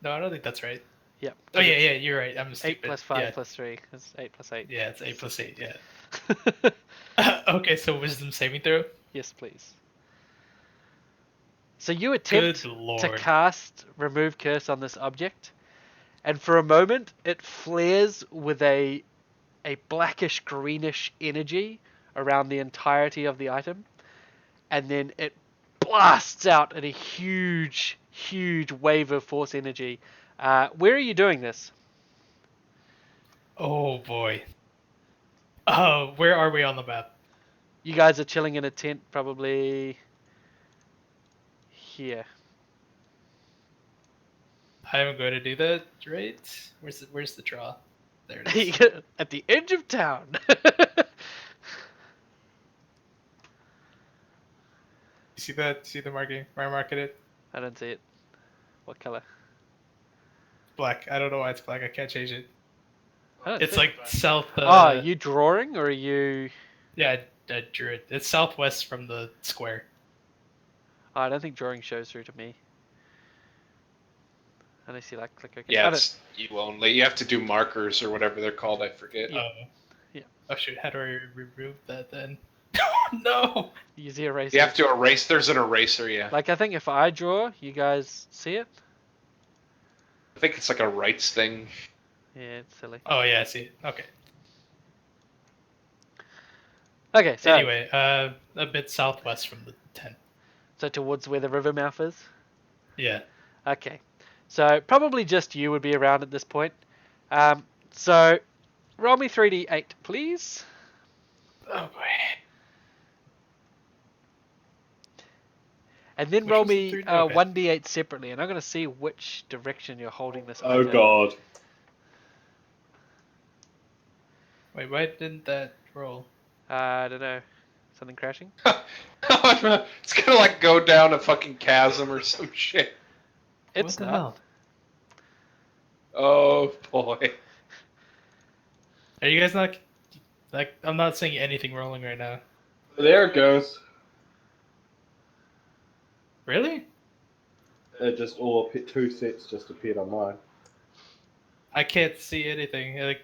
No, I don't think that's right. Yep. Oh yeah, you're right. I'm 8 stupid. plus 5 yeah. plus 3. It's 8 plus 8. Yeah, it's 8 plus 8. 16. Yeah. Okay, so wisdom saving throw. Yes, please. So you attempt Good lord. to cast Remove Curse on this object, and for a moment it flares with a blackish greenish energy around the entirety of the item, and then it blasts out in a huge wave of force energy. Where are you doing this? Oh boy. Where are we on the map? You guys are chilling in a tent, probably here. I'm going to do that, right? Where's the draw? There it is. At the edge of town. You see that? See the marking? Where I marked it? I don't see it. What color? Black. I don't know why it's black. I can't change it. I don't It's see like south. it. Are you drawing or are you? Yeah, I drew it. It's southwest from the square. Oh, I don't think drawing shows through to me. I don't see like click OK. Yeah, I don't- it's you only. You have to do markers or whatever they're called. I forget. Yeah. Yeah. Oh shoot! How do I remove that then? No. use the eraser. You have to erase. There's an eraser. Yeah, Like I think if I draw, you guys see it. I think it's like a rights thing. Yeah, it's silly. Oh yeah, I see it. Okay. Okay, so Anyway, a bit southwest from the tent. so towards where the river mouth is. Yeah. Okay, so probably just you would be around at this point. So roll me 3d8, please. Oh boy. And then Which roll was the me 3D? Okay. 1d8 separately, and I'm going to see which direction you're holding this. Oh item. god. Wait, why didn't that roll? I don't know. Something crashing? It's gonna like go down a fucking chasm or some shit. It's what the not. hell? Oh boy. Are you guys not like? I'm not seeing anything rolling right now. There it goes. Really? It just all 2 sets just appeared on mine. I can't see anything. Like,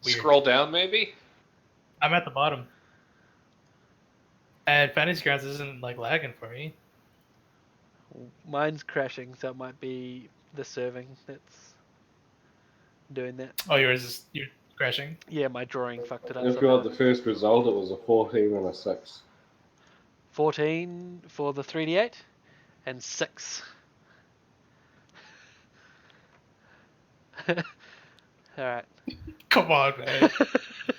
weird. Scroll down, maybe. I'm at the bottom, and Fantasy Grounds isn't like lagging for me. Mine's crashing, so it might be the serving that's doing that. Oh, you're crashing. Yeah, my drawing fucked it up. If you somehow. got the first result, it was a 14 and a 6. 14 for the 3d8 and 6. Alright. Come on, man.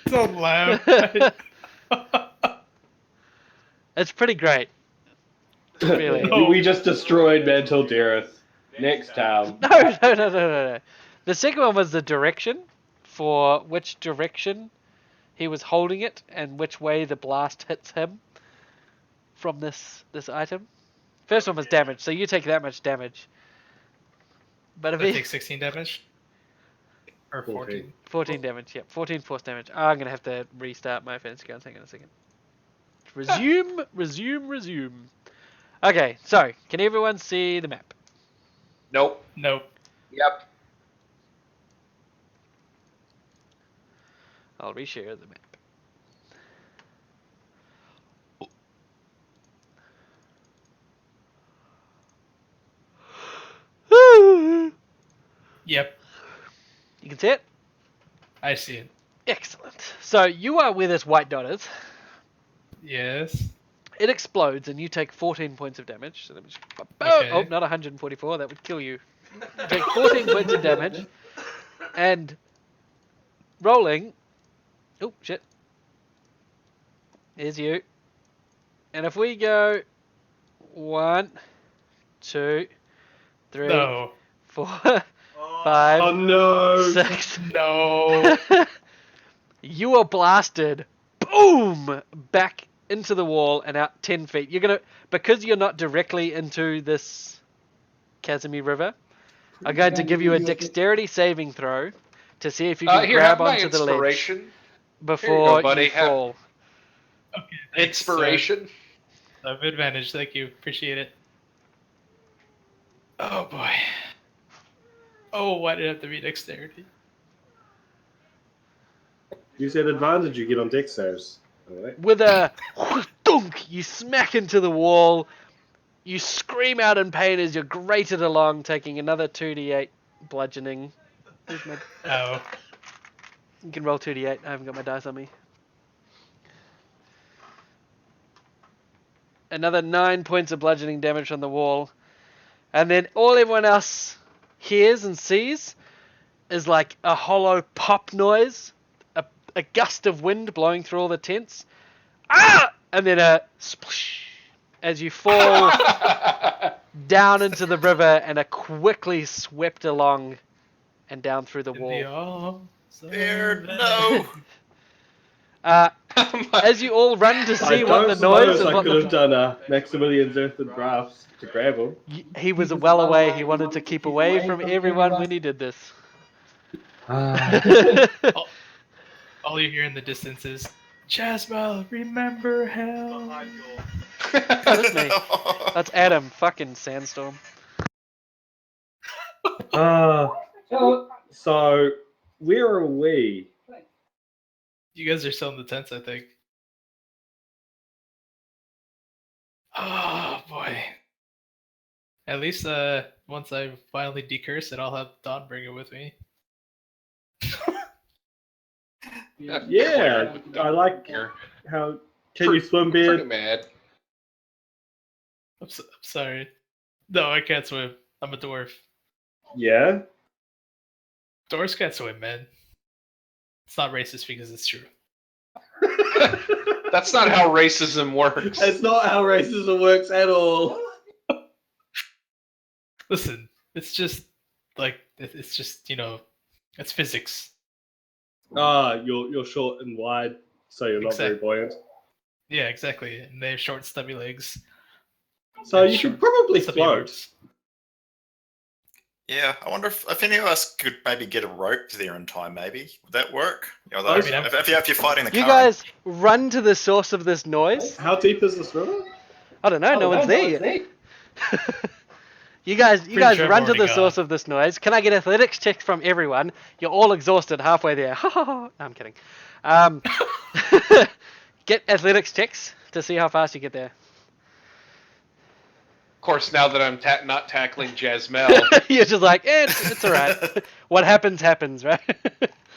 Don't laugh. It's pretty great. Really? No. We just destroyed Mantle Dareth. Next time. No. The second one was the direction, for which direction he was holding it and which way the blast hits him from this item. First one was damage, so you take that much damage. But if I he take 16 damage. Or 14. 14 damage, yep, 14 force damage. I'm gonna have to restart my fantasy guns. Hang on a second. Resume. Okay, so can everyone see the map? Nope. Nope. Yep. I'll reshare the map. You Yep. can see it? I see it. Excellent. So you are where this white dot is. Yes. It explodes and you take 14 points of damage. So let me just... Okay. Oh, not 144. That would kill you. You take 14 points of damage. And rolling... Oh, shit. Here's you. And if we go 1, 2, 3, No. 4, Oh, 5, Oh no! 6. No. You are blasted, boom, back into the wall and out 10 feet. You're gonna, because you're not directly into this Casimir River, I'm going to give you a dexterity saving throw to see if you can Here, have grab my onto the ledge inspiration. before buddy. you fall. Okay. Thanks, Inspiration. I have advantage. Thank you. Appreciate it. Oh boy. Oh, why did it have to be dexterity? You said advantage you get on dex saves. Alright. With a thunk, you smack into the wall. You scream out in pain as you're grated along, taking another 2d8 bludgeoning. Where's my... Oh. You can roll 2d8. I haven't got my dice on me. Another 9 points of bludgeoning damage on the wall. And then all everyone else hears and sees is like a hollow pop noise, a gust of wind blowing through all the tents. Ah! And then a splish as you fall down into the river and are quickly swept along and down through the wall. Beard, no. As you all run to I see what the don't noise suppose is, I what could have the, done a Maximilian's Earth and Drafts to grab him. he was well away. He wanted to keep away from everyone when he did this. All you hear in the distance is, Jasmine, remember hell. behind you. That's me. That's Adam. Fucking sandstorm. So, where are we? You guys are still in the tents, I think. Oh boy. At least once I finally decurse it, I'll have Dawnbringer with me. Yeah, I like how. Can you swim, Pretty Beard? mad. I'm sorry. No, I can't swim. I'm a dwarf. Yeah. Dwarves can't swim, man. It's not racist because it's true. That's not how racism works. That's not how racism works at all. Listen, it's just like it's just it's physics. Ah, you're short and wide. So you're not very buoyant. Yeah, exactly. And they have short, stubby legs. So And you short, could probably stubby float. arms. Yeah, I wonder if any of us could maybe get a rope there in time. Maybe would that work? You know, I if, mean, if you're fighting the You current. guys run to the source of this noise. How deep is this river? I don't know. No one's there yet. You guys Pretty run sure to I've the already source gone. of this noise. Can I get athletics checks from everyone? You're all exhausted halfway there. No, I'm kidding. Get athletics checks to see how fast you get there. Of course, now that I'm not tackling Jasmel, You're just like, it's alright. What happens, right?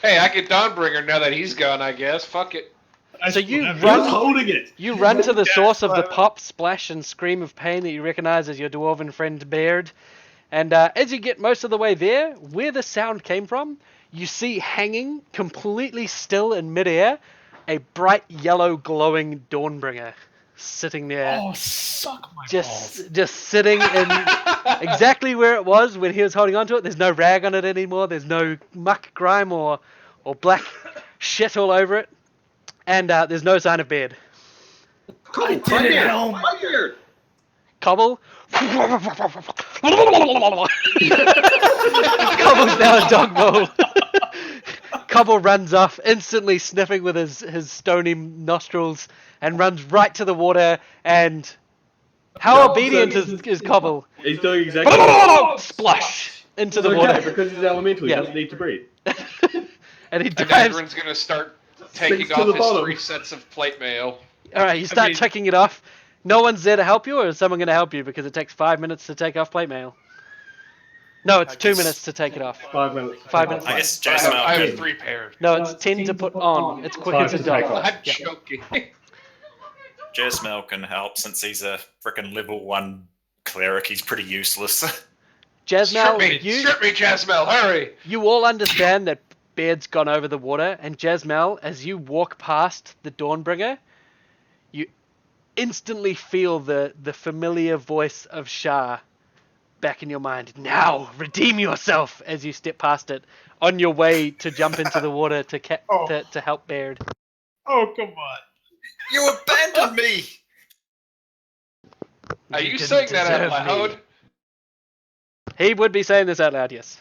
hey, I get Dawnbringer now that he's gone. I guess. Fuck it. So you Who's run. holding it? You run to the Yeah, source of the so- pop, splash, and scream of pain that you recognize as your dwarven friend Baird. And as you get most of the way there, where the sound came from, you see hanging completely still in midair a bright yellow glowing Dawnbringer sitting there. Oh, suck my balls. Just sitting in exactly where it was when he was holding onto it. There's no rag on it anymore. There's no muck, grime, or black shit all over it. And there's no sign of Baird. I did it, Helm. Cobble. Cobble's now a dog bowl. Cobble runs off, instantly sniffing with his stony nostrils, and runs right to the water. And how obedient is Cobble? He's doing exactly what Splash into It's the okay, water. because he's elemental. He Yeah. doesn't need to breathe. And he And dives. everyone's gonna start taking Sinks to off the his bottom. 3 sets of plate mail. Alright, you start mean- checking it off. No one's there to help you, or is someone going to help you? Because it takes 5 minutes to take off plate mail. No, it's I 2 guess- minutes to take it off. 5 minutes. 5 minutes. I guess I have, Jasmel I have could. 3 pairs. No, it's 10 to put on. It's quicker Five to to take dock. off. I'm Yeah. joking. Jasmel can help since he's a freaking level 1 cleric. He's pretty useless. Jasmel, Strip me, Jasmel, hurry! you all understand that Baird's gone over the water, and Jasmel, as you walk past the Dawnbringer, you instantly feel the familiar voice of Shah back in your mind. Now, redeem yourself as you step past it on your way to jump into the water to help Baird. Oh, come on. You abandoned me! Are you didn't saying that out deserve me. loud? He would be saying this out loud, yes.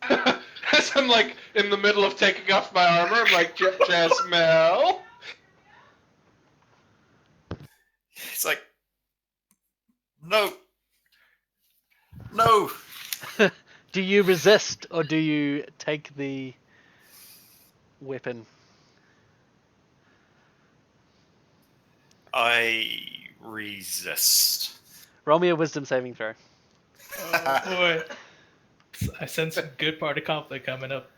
As I'm like in the middle of taking off my armor, I'm like, Jasmel? It's like, no. No! Do you resist, or do you take the weapon? I resist. Roll me a wisdom saving throw. Oh, boy. I sense some good party conflict coming up.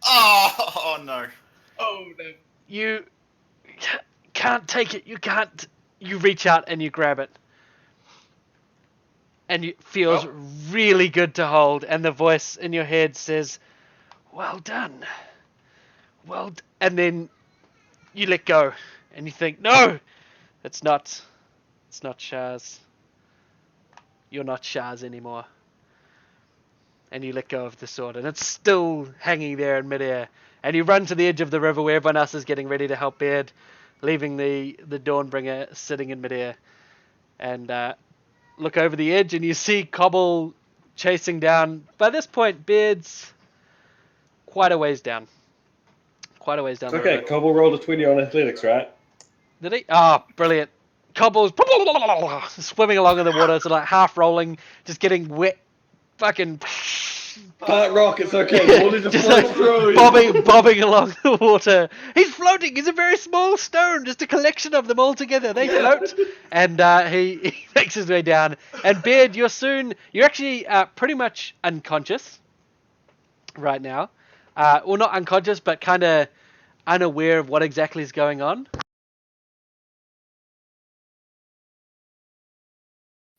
Oh no. Oh, no. You can't take it. You can't. You reach out and you grab it. And it feels really good to hold. And the voice in your head says, well done. And then you let go. And you think, no, it's not Shah's. You're not Shah's anymore. And you let go of the sword, and it's still hanging there in midair. And you run to the edge of the river where everyone else is getting ready to help Baird, leaving the Dawnbringer sitting in midair. And look over the edge, and you see Cobble chasing down. By this point, Baird's quite a ways down. Quite a ways down the Okay, river. Cobble rolled a 20 on athletics, right? Did he? Ah, brilliant. Cobble's swimming along in the water, so like half rolling, just getting wet. Fucking Plant rock, it's okay. Water just just flows like through. bobbing along the water. He's floating. He's a very small stone, just a collection of them all together. They float, and he makes his way down. And Beard, you're actually pretty much unconscious right now. Well, not unconscious, but kind of unaware of what exactly is going on.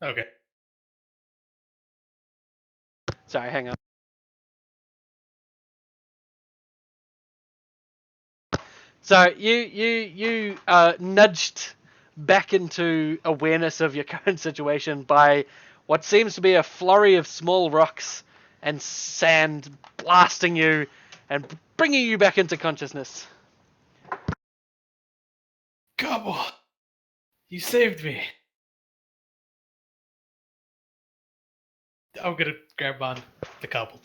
Okay. Sorry, hang on. So you nudged back into awareness of your current situation by what seems to be a flurry of small rocks and sand blasting you and bringing you back into consciousness. Cobble, you saved me. I'm gonna grab on the cobble.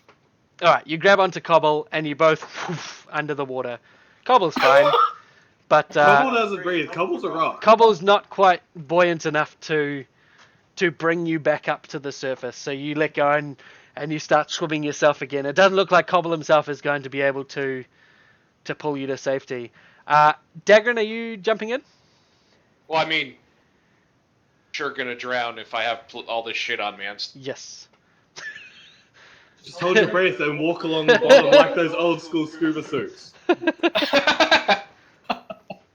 All right, you grab onto Cobble and you both whoosh, under the water. Cobble's fine, but Cobble doesn't breathe. Cobble's a rock. Cobble's not quite buoyant enough to bring you back up to the surface. So you let go and you start swimming yourself again. It doesn't look like Cobble himself is going to be able to pull you to safety. Dagrin, are you jumping in? Well, I mean, sure gonna drown if I have all this shit on me. Yes. Just hold your breath and walk along the bottom like those old school scuba suits.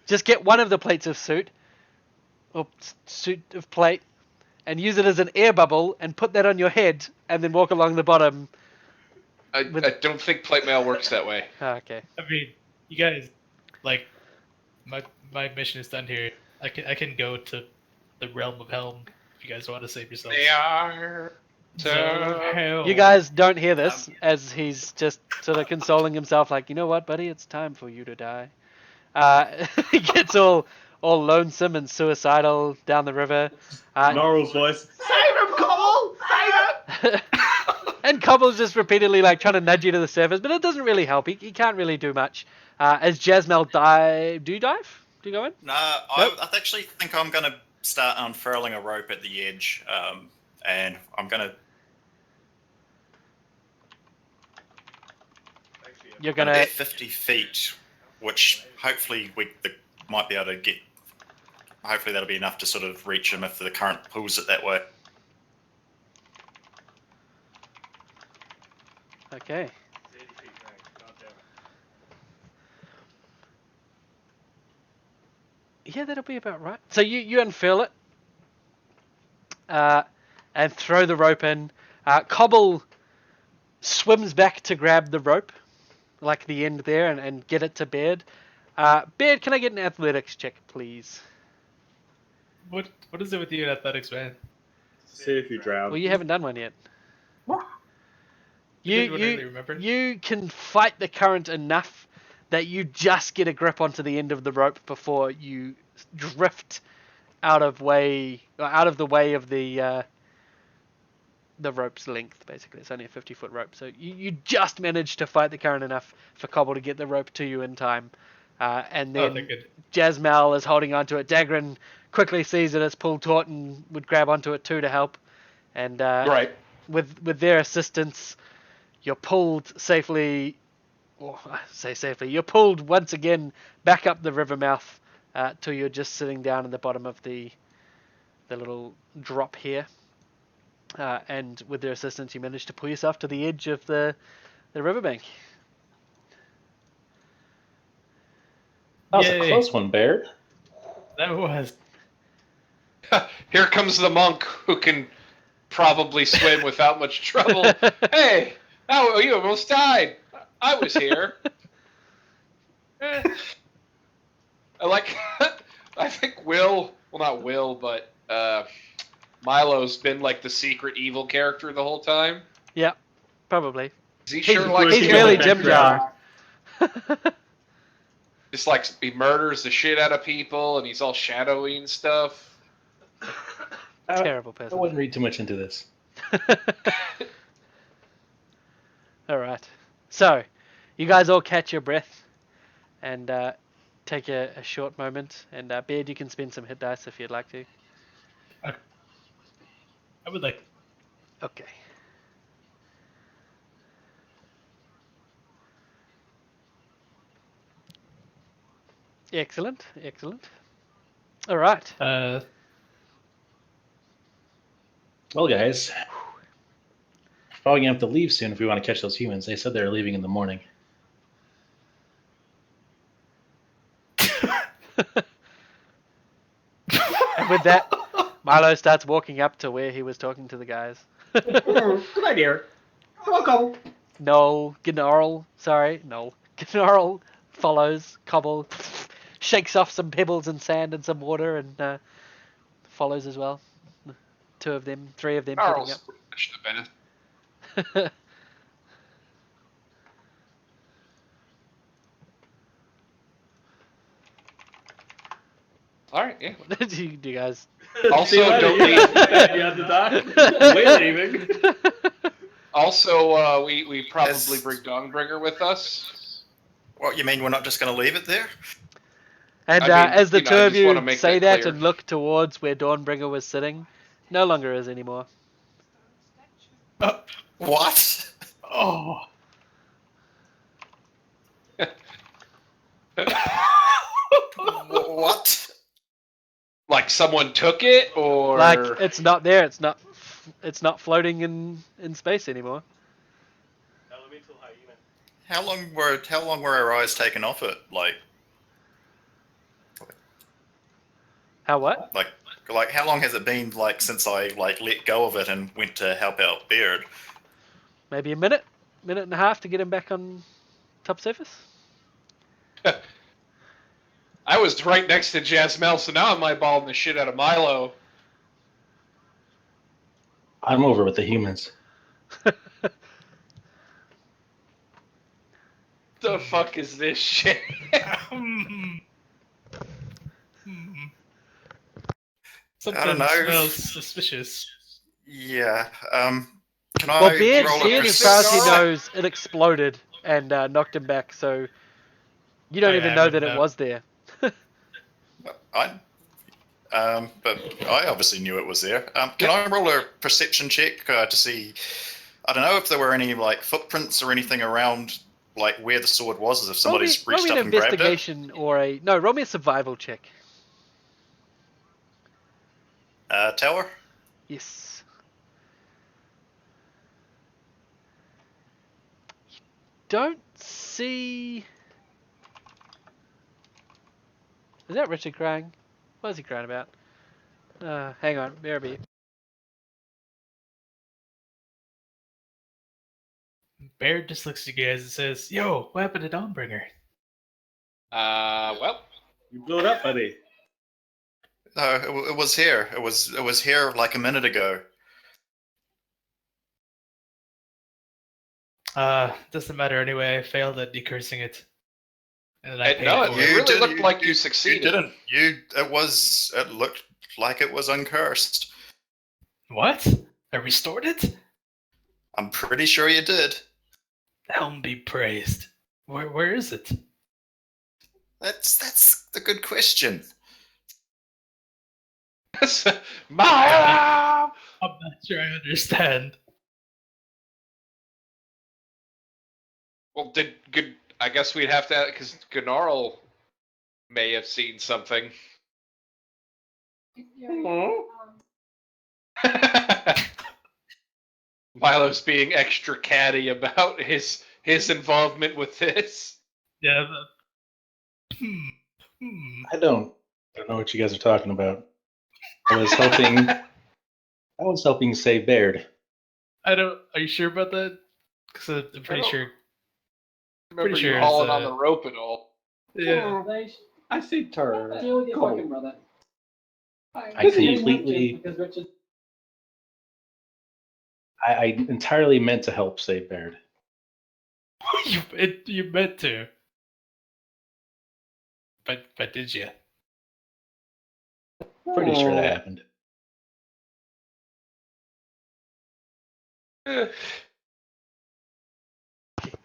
Just get one of the plates of suit, or suit of plate, and use it as an air bubble and put that on your head and then walk along the bottom. I don't think plate mail works that way. Okay. I mean, you guys, like, my mission is done here. I can go to the realm of Helm if you guys want to save yourselves. They are. You guys don't hear this as he's just sort of consoling himself, like, you know what, buddy, it's time for you to die. He gets all lonesome and suicidal down the river. Norrel's voice. Save him, Cobble! Save him! And Cobble's just repeatedly like trying to nudge you to the surface, but it doesn't really help. He can't really do much. As Jasmel dive, do you dive? Do you go in? No, Nope. I actually think I'm going to start unfurling a rope at the edge, and I'm going to You're gonna gonna. be 50 feet, which hopefully we might be able to get. Hopefully that'll be enough to sort of reach him if the current pulls it that way. Okay. It's 80 feet range. God damn it. Yeah, that'll be about right. So you unfurl it, and throw the rope in. Cobble swims back to grab the rope, like the end there, and get it to Baird. Baird, can I get an athletics check, please? What is it with you in athletics, man? See if you drown. Well, you haven't done one yet. What? You Didn't really remember. you can fight the current enough that you just get a grip onto the end of the rope before you drift out of the way of the rope's length. Basically, it's only a 50-foot rope, so you just manage to fight the current enough for Cobble to get the rope to you in time. And then thank good. Jasmal is holding onto it. Dagrin quickly sees that it's pulled taut and would grab onto it too to help. And Right. with their assistance, you're pulled safely. Or I say safely. You're pulled once again back up the river mouth till you're just sitting down in the bottom of the little drop here. And with their assistance, you manage to pull yourself to the edge of the riverbank. That was Yay. a close one, Baird. That was. Here comes the monk who can probably swim without much trouble. Hey, oh, you almost died. I was here. I like. I think not Will, but Milo's been like the secret evil character the whole time. Yeah, probably. Is he sure He's likes really killing? Jim Jar. Just like he murders the shit out of people, and he's all shadowy and stuff. Terrible I person. wouldn't read too much into this. All right. So, you guys all catch your breath and take a short moment. And Beard, you can spend some hit dice if you'd like to. I would like. Okay. Excellent. Excellent. All right. Well, guys, probably gonna have to leave soon if we want to catch those humans. They said they're leaving in the morning. And with that, Milo starts walking up to where he was talking to the guys. Good idea. Come on, Cobble. No, Gnarl. Sorry, no. Gnarl follows Cobble, shakes off some pebbles and sand and some water, and follows as well. Three of them keeping Charles should have been. up. Yeah. Do you guys? Also, See you later, don't you leave. guys be under dark. We're leaving. Also, we probably As- bring Dawnbringer with us. What, you mean we're not just going to leave it there? And I mean, as the you know, two I of just wanna you make say that that clear. and look towards where Dawnbringer was sitting, no longer is anymore. What? Oh. What? Like someone took it, or Like it's not there. It's not floating in space anymore. Elemental hyena. How long were our eyes taken off it? How what? Like how long has it been like since I like let go of it and went to help out Beard? Maybe a minute and a half to get him back on top surface. I was right next to Jasmel, so now I'm eyeballing the shit out of Milo. I'm over with the humans. The fuck is this shit? Something know. smells suspicious. Yeah. Can Well, I Beard, roll a Beard, as far as he perception? knows, it exploded and knocked him back. So you don't Oh, even yeah, I know wouldn't that it know. was there. But I obviously knew it was there. Can I roll a perception check to see? I don't know if there were any like footprints or anything around like where the sword was, as if somebody's roll me reached an up and grabbed it. investigation or roll me a survival check. Tower. Yes. Don't see. Is that Richard crying? What is he crying about? Hang on, BRB. Bear just looks at you guys and says, "Yo, what happened to Dawnbringer?" Well, You blew it up, buddy. No, it was here. It was here like a minute ago. Doesn't matter anyway. I failed at decursing it, and then I paid no, for it it. really looked like you succeeded. You didn't. It looked like it was uncursed. What? I restored it? I'm pretty sure you did. Helm be praised. Where is it? That's the good question. Milo! I'm not sure I understand. Well, I guess we'd have to, because Gnarl may have seen something. Milo's being extra catty about his involvement with this. Yeah. I don't know what you guys are talking about. I was helping save Baird. I don't. Are you sure about that? Because I'm pretty don't- sure. Remember Pretty you sure hauling it's, on the rope and all. Yeah. I see her. Deal with your Cool. fucking brother. I completely, I entirely meant to help save Baird. you meant to. But did you? Pretty sure that happened.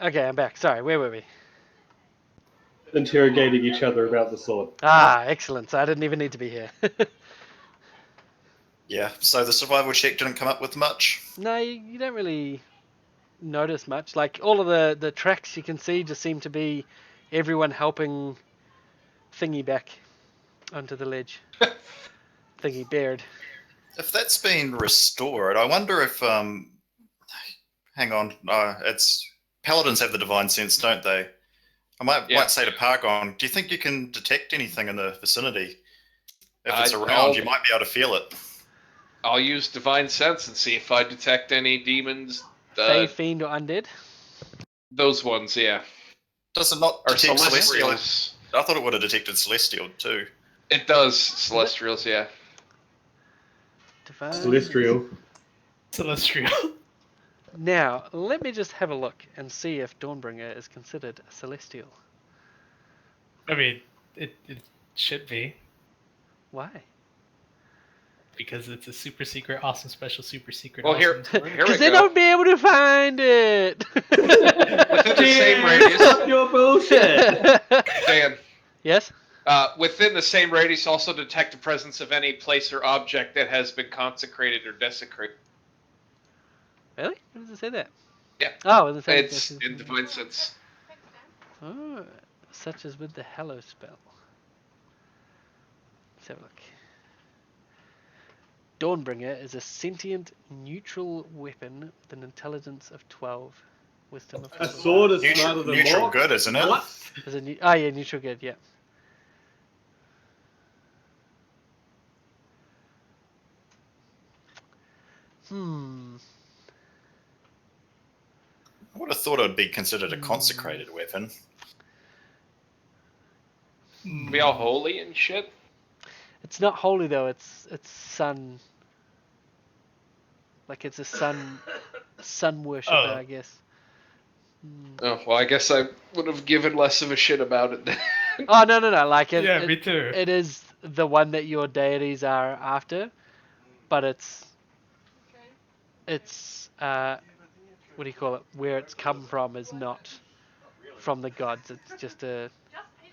Okay, I'm back. Sorry, where were we? Interrogating each other about the sword. Ah, excellent. So I didn't even need to be here. Yeah. So the survival check didn't come up with much. No, you don't really notice much. Like all of the tracks you can see just seem to be everyone helping Thingy back onto the ledge. Thingy Baird. If that's been restored, I wonder if hang on, it's paladins have the divine sense, don't they? I might say to Pargon, do you think you can detect anything in the vicinity? If it's around, you might be able to feel it. I'll use Divine Sense and see if I detect any demons. Fey, Fiend, or Undead? Those ones, yeah. Does it not Or detect celestial? Celestials. I thought it would have detected celestial too. It does, Celestials, yeah. Divine. Celestial. Celestial. Now, let me just have a look and see if Dawnbringer is considered celestial. I mean, it should be. Why? Because it's a super secret, awesome, special, super secret. Well, awesome here we Because they go. don't be able to find it. Within the same radius, Stop your bullshit. Dan. Yes. Within the same radius, also detect the presence of any place or object that has been consecrated or desecrated. Really? Where does it say that? Yeah. Oh, it says It's in Divine Sense. Oh, such as with the Hello spell. Let's have a look. Dawnbringer is a sentient, neutral weapon with an intelligence of 12, wisdom of A 12. sword is smarter Neutral, than neutral more. good, isn't it? What? Is it yeah, neutral good, yeah. Hmm. I would have thought it would be considered a consecrated weapon. Be all holy and shit. It's not holy though. It's sun. Like it's a sun worshipper, Oh. I guess. Hmm. Oh, well, I guess I would have given less of a shit about it then. Oh no. Like it. Yeah, me too. It is the one that your deities are after, but it's what do you call it? Where it's come from is not from the gods. It's just a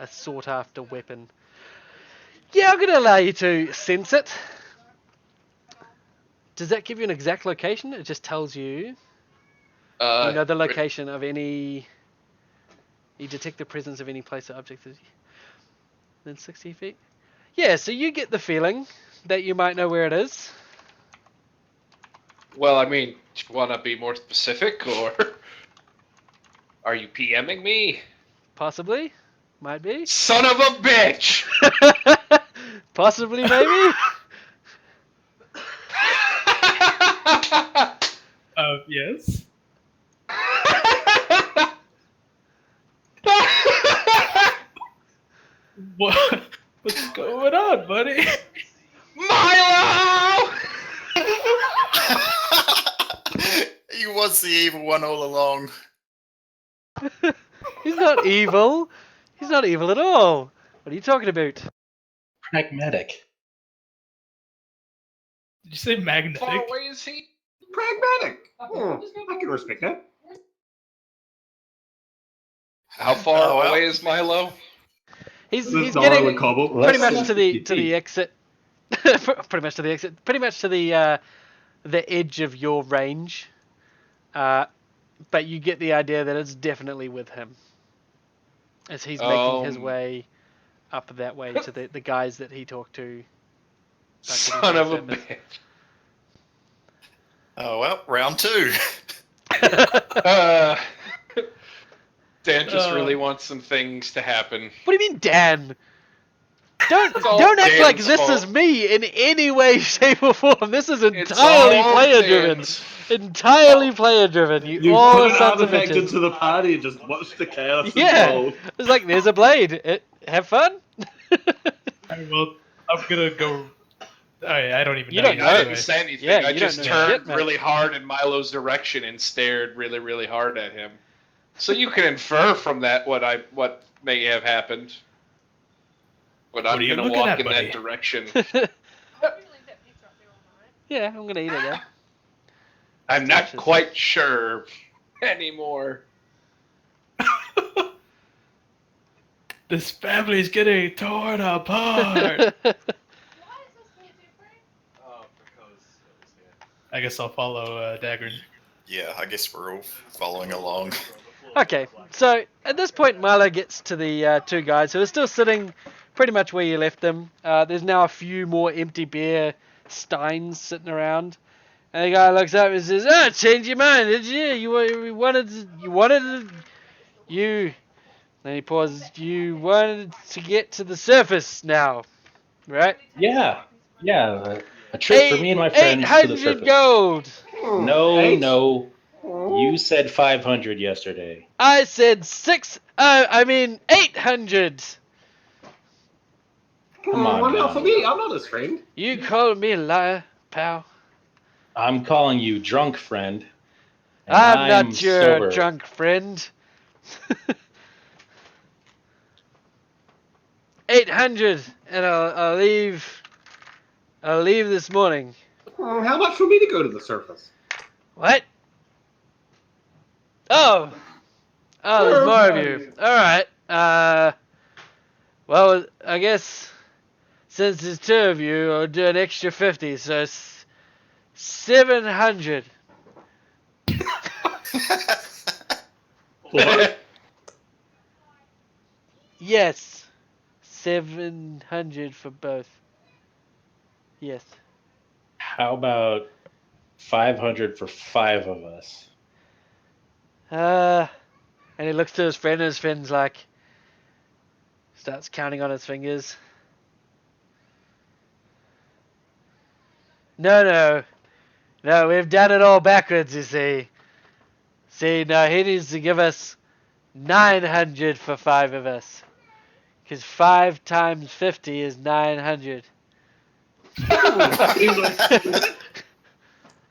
sought after weapon. Yeah, I'm gonna allow you to sense it. Does that give you an exact location? It just tells you. You know the location of any. You detect the presence of any place or object within 60 feet. Yeah, so you get the feeling that you might know where it is. Well, I mean, do you want to be more specific, or are you PMing me? Possibly. Might be. Son of a bitch! Possibly, maybe. Yes. What? What's going on, buddy? Milo! He was the evil one all along. He's not evil. He's not evil at all. What are you talking about? Pragmatic. Did you say How magnetic? far away is he? Pragmatic. I can respect that. How far Oh, well. away is Milo? He's This getting darling cobble. pretty Less much than to the 50 exit. Pretty much to the exit. Pretty much to the edge of your range. But you get the idea that it's definitely with him. As he's making his way up that way to the guys that he talked to. Son of a bitch. Oh well, round two. Dan just really wants some things to happen. What do you mean, Dan? It's all Don't act like Dan's this fault. is me in any way, shape, or form. This is It's entirely all player driven. Dan's. Entirely player driven. You all put are an sons of artifact bitches. into the party and just watch the chaos Yeah, unfold. it's like there's a blade. Have fun. Alright, well, I'm gonna go. Alright, I don't even You know. don't yet, know. I do didn't I? say anything. Yeah, I you don't just know turned shit, mate. really hard in Milo's direction and stared really, really hard at him. So you can infer from that what may have happened. But What I'm are you gonna looking walk at, in buddy? that direction. Yeah, I'm gonna eat it though. I'm not Delicious. quite sure anymore. This family's getting torn apart. I guess I'll follow Dagger. Yeah, I guess we're all following along. Okay, so at this point, Milo gets to the two guys who are still sitting pretty much where you left them. There's now a few more empty beer steins sitting around, and the guy looks up and says, "Oh, changed your mind, did you? You wanted you." Then he pauses. You wanted to get to the surface now, right? Yeah. A trip for me and my friends to the 800 surface. gold. No, Eight? no. You said 500 yesterday. I said 800. Come on One now. out for me. I'm not his friend. You called me a liar, pal. I'm calling you drunk, friend. And I'm not your sober. drunk friend. 800, and I'll leave I'll leave this morning. How much for me to go to the surface? What? Oh! Oh, there's more of you. Alright. Well, I guess since there's 2 of you, I'll do an extra 50, so 700. What? Yes. 700 for both. Yes. How about 500 for 5 of us? And he looks to his friend, and his friend's like, starts counting on his fingers. No, we've done it all backwards, you see. No, he needs to give us 900 for 5 of us. Because 5 times 50 is 900.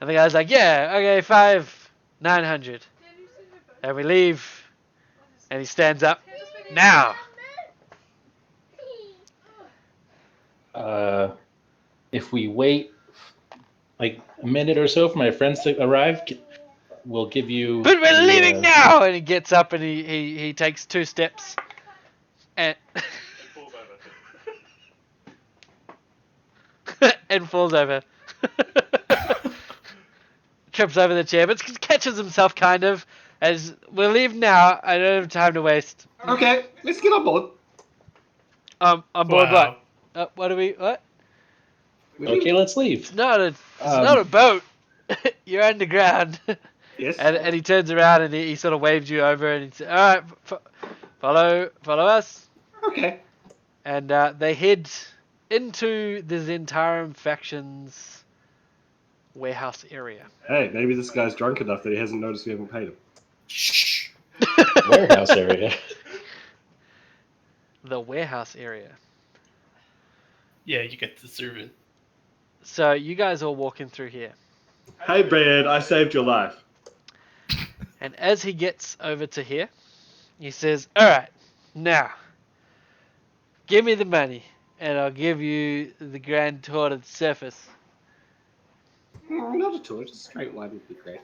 And the guy's like, yeah, okay, 900. And we leave. And he stands up. Now! If we wait like a minute or so for my friends to arrive, we'll give you. But we're leaving now! And he gets up and he takes 2 steps. And and falls over. Trips over the chair, but catches himself kind of. As we'll leave now, I don't have time to waste. Okay, let's get on board. On board Wow. what? What are we? What? Okay, let's leave. It's not a boat. You're underground. Yes. And he turns around and he sort of waves you over and he says, "All right, follow us." Okay. And they head into the Zentarum faction's warehouse area. Hey, maybe this guy's drunk enough that he hasn't noticed we haven't paid him. Shh. Warehouse area. The warehouse area. Yeah, you get to serve it. So you guys are walking through here. Hey, Beard, I saved your life. And as he gets over to here, he says, "All right, now, give me the money, and I'll give you the grand tour to the surface." Not a tour, just a straight line would be great.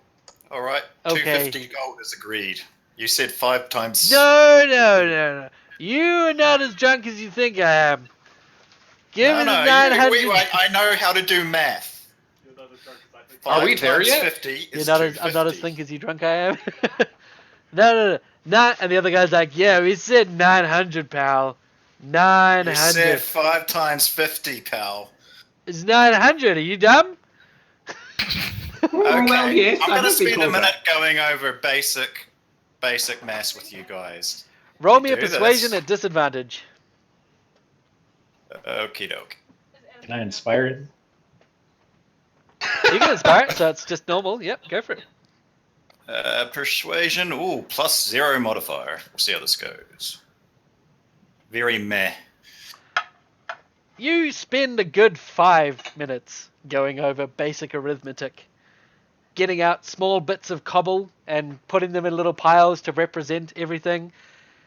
All right, Okay. 250 gold is agreed. You said 5 times. No. You are not as drunk as you think I am. Give me the 900. I know how to do math. Are we 5 there times yet? 50 You're is not as, I'm not as 250. think as you drunk I am. No. And the other guy's like, yeah, we said 900, pal. You 900. said 5 times 50, pal. It's 900. Are you dumb? Okay, Well, yes, I'm I going to don't think spend a all minute that. going over basic maths with you guys. Roll You me a do persuasion this. at disadvantage. Okie doke. Can I inspire it? You can inspire it, so it's just normal. Yep, go for it. Persuasion, plus 0 modifier. We'll see how this goes. Very meh. You spend a good 5 minutes going over basic arithmetic, getting out small bits of cobble and putting them in little piles to represent everything.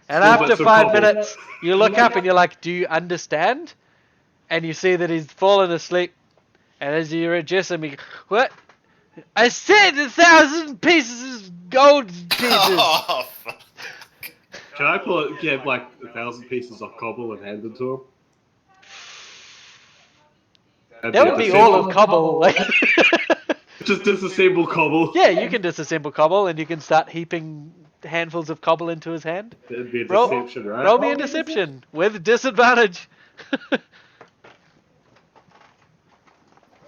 And Small after bits of 5 cobble. minutes, you look up and you're like, do you understand? And you see that he's fallen asleep. And as you address him, he, what? I said 1,000 pieces of gold pieces. Oh, fuck. Can I get like 1,000 pieces of cobble and hand them to him? That would be all of cobble. Like, Just disassemble cobble. yeah, you can disassemble cobble and you can start heaping handfuls of cobble into his hand. That'd be a Roll- deception, right? Roll me a deception with disadvantage.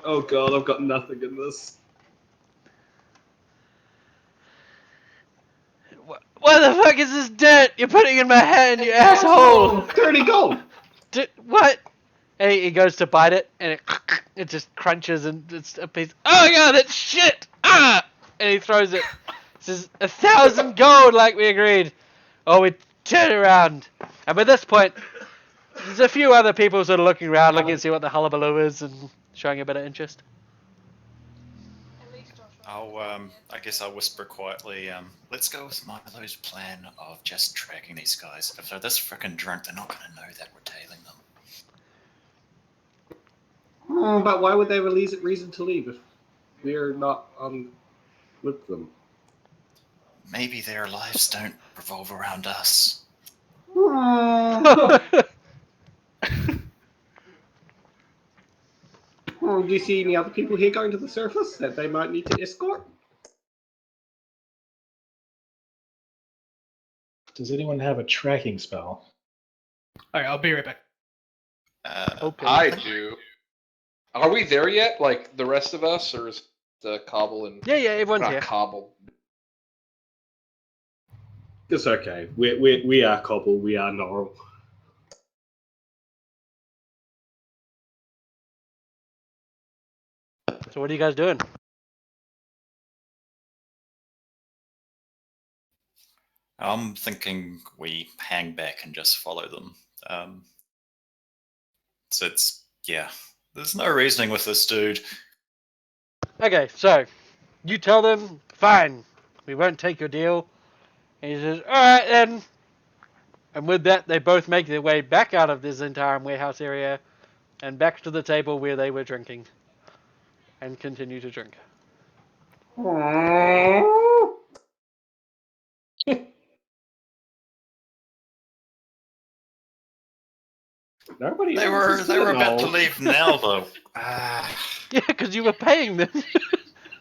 Oh god, I've got nothing in this. What the fuck is this dirt you're putting in my hand, you asshole? 30 gold! What? And he goes to bite it, and it just crunches, and it's a piece. Oh my god, that's shit! Ah! And he throws it. This is 1,000 gold, like we agreed. Oh, we turn around, and by this point, there's a few other people sort of looking around, looking to see what the hullabaloo is, and showing a bit of interest. I guess I'll whisper quietly, let's go with Milo's plan of just tracking these guys. If they're this frickin' drunk, they're not gonna know that we're tailing them. But why would they release it reason to leave if we're not with them? Maybe their lives don't revolve around us. Do you see any other people here going to the surface that they might need to escort? Does anyone have a tracking spell? All right, I'll be right back. Okay. I do. Are we there yet? Like the rest of us, or is the Cobble and Yeah, everyone's not here. Cobble? It's okay. We are Cobble. We are Norrell. So what are you guys doing? I'm thinking we hang back and just follow them. So it's, yeah, there's no reasoning with this dude. Okay, so you tell them, fine, we won't take your deal. And he says, all right then. And with that, they both make their way back out of this entire warehouse area and back to the table where they were drinking, and continue to drink. Nobody They else were is they were good about to now. leave now though. Yeah, because you were paying them.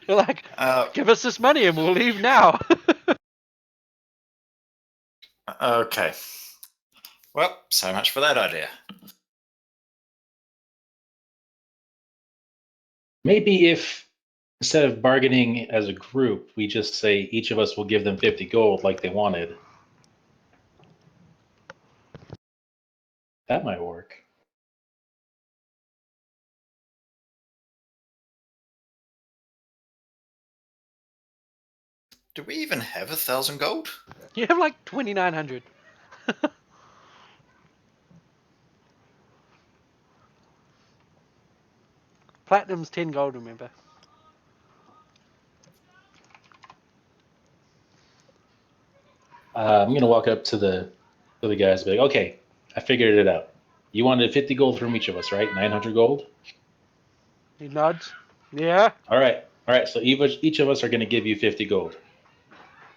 You're like, Uh, give us this money and we'll leave now. okay. Well, so much for that idea. Maybe if instead of bargaining as a group, we just say each of us will give them 50 gold like they wanted. That might work. Do we even have 1,000 gold? You have like 2,900. Platinum's 10 gold, remember. I'm gonna walk up to the guys and be like, okay, I figured it out. You wanted 50 gold from each of us, right? 900 gold. He nods. Yeah. All right, all right. So each of us are gonna give you 50 gold.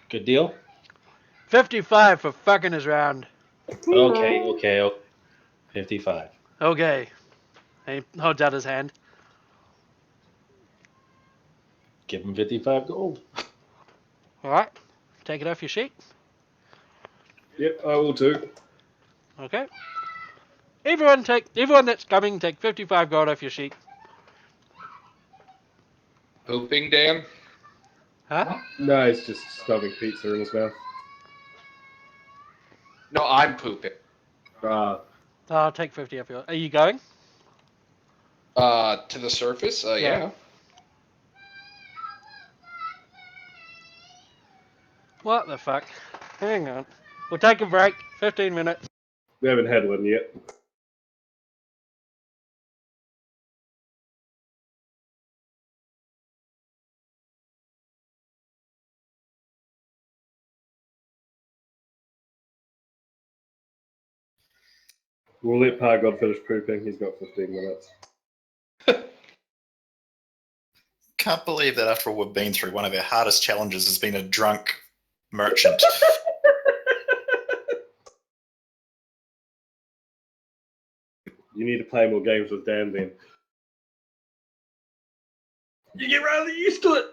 Good deal. 55 for fucking us round. Okay. 55. Okay. And he holds out his hand. Give him 55 gold. Alright. Take it off your sheet. Yep, I will too. Okay. Everyone that's coming, take 55 gold off your sheet. Pooping, Dan? Huh? No, he's just stuffing pizza in his mouth. No, I'm pooping. I'll take 50 off your. Are you going? To the surface? Yeah. Yeah. What the fuck? Hang on. We'll take a break. 15 minutes. We haven't had one yet. We'll let Pargod finish pooping. He's got 15 minutes. Can't believe that after all we've been through, one of our hardest challenges has been a drunk merchant. You need to play more games with Dan then. You get rather used to it.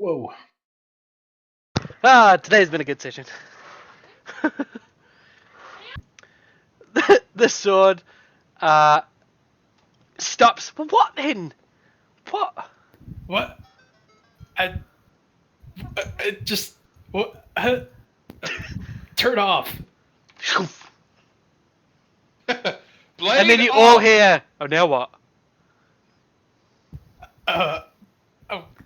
Whoa. Today's been a good session. The sword stops. What then? What? What? I just what? Turn off. Blade And then you off! all hear, oh, now what?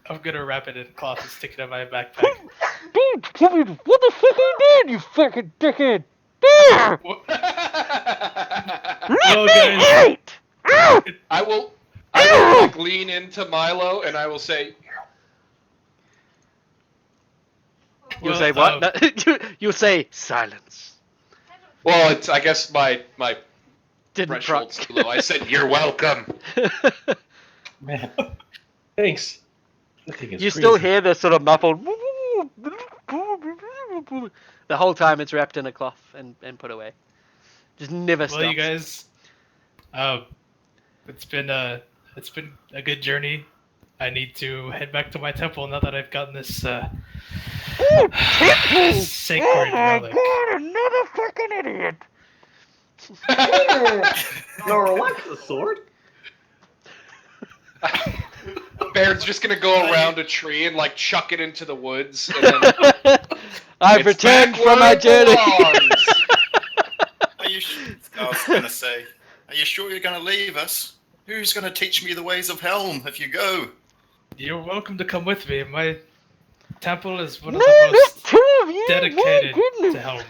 I'm gonna wrap it in cloth and stick it in my backpack. What the fuck are you doing, you fucking dickhead? Well, guys, I will like lean into Milo and I will say, You'll well, say what? No, you'll say silence. well, it's I guess my Didn't threshold's proc. too low. I said, "You're welcome." Man. Thanks. That thing is You crazy. still hear the sort of muffled the whole time it's wrapped in a cloth and put away. Just never well, stops. you guys, it's been a good journey. I need to head back to my temple now that I've gotten this sacred relic. God, another fucking idiot! No, like the sword. Baird's just gonna go around a tree and like chuck it into the woods. And then I've it's returned back from where my it journey. belongs. Are you? I was gonna say, are you sure you're gonna leave us? Who's gonna teach me the ways of Helm if you go? You're welcome to come with me. My temple is one of No, the most not two of you! dedicated My goodness. to Helm.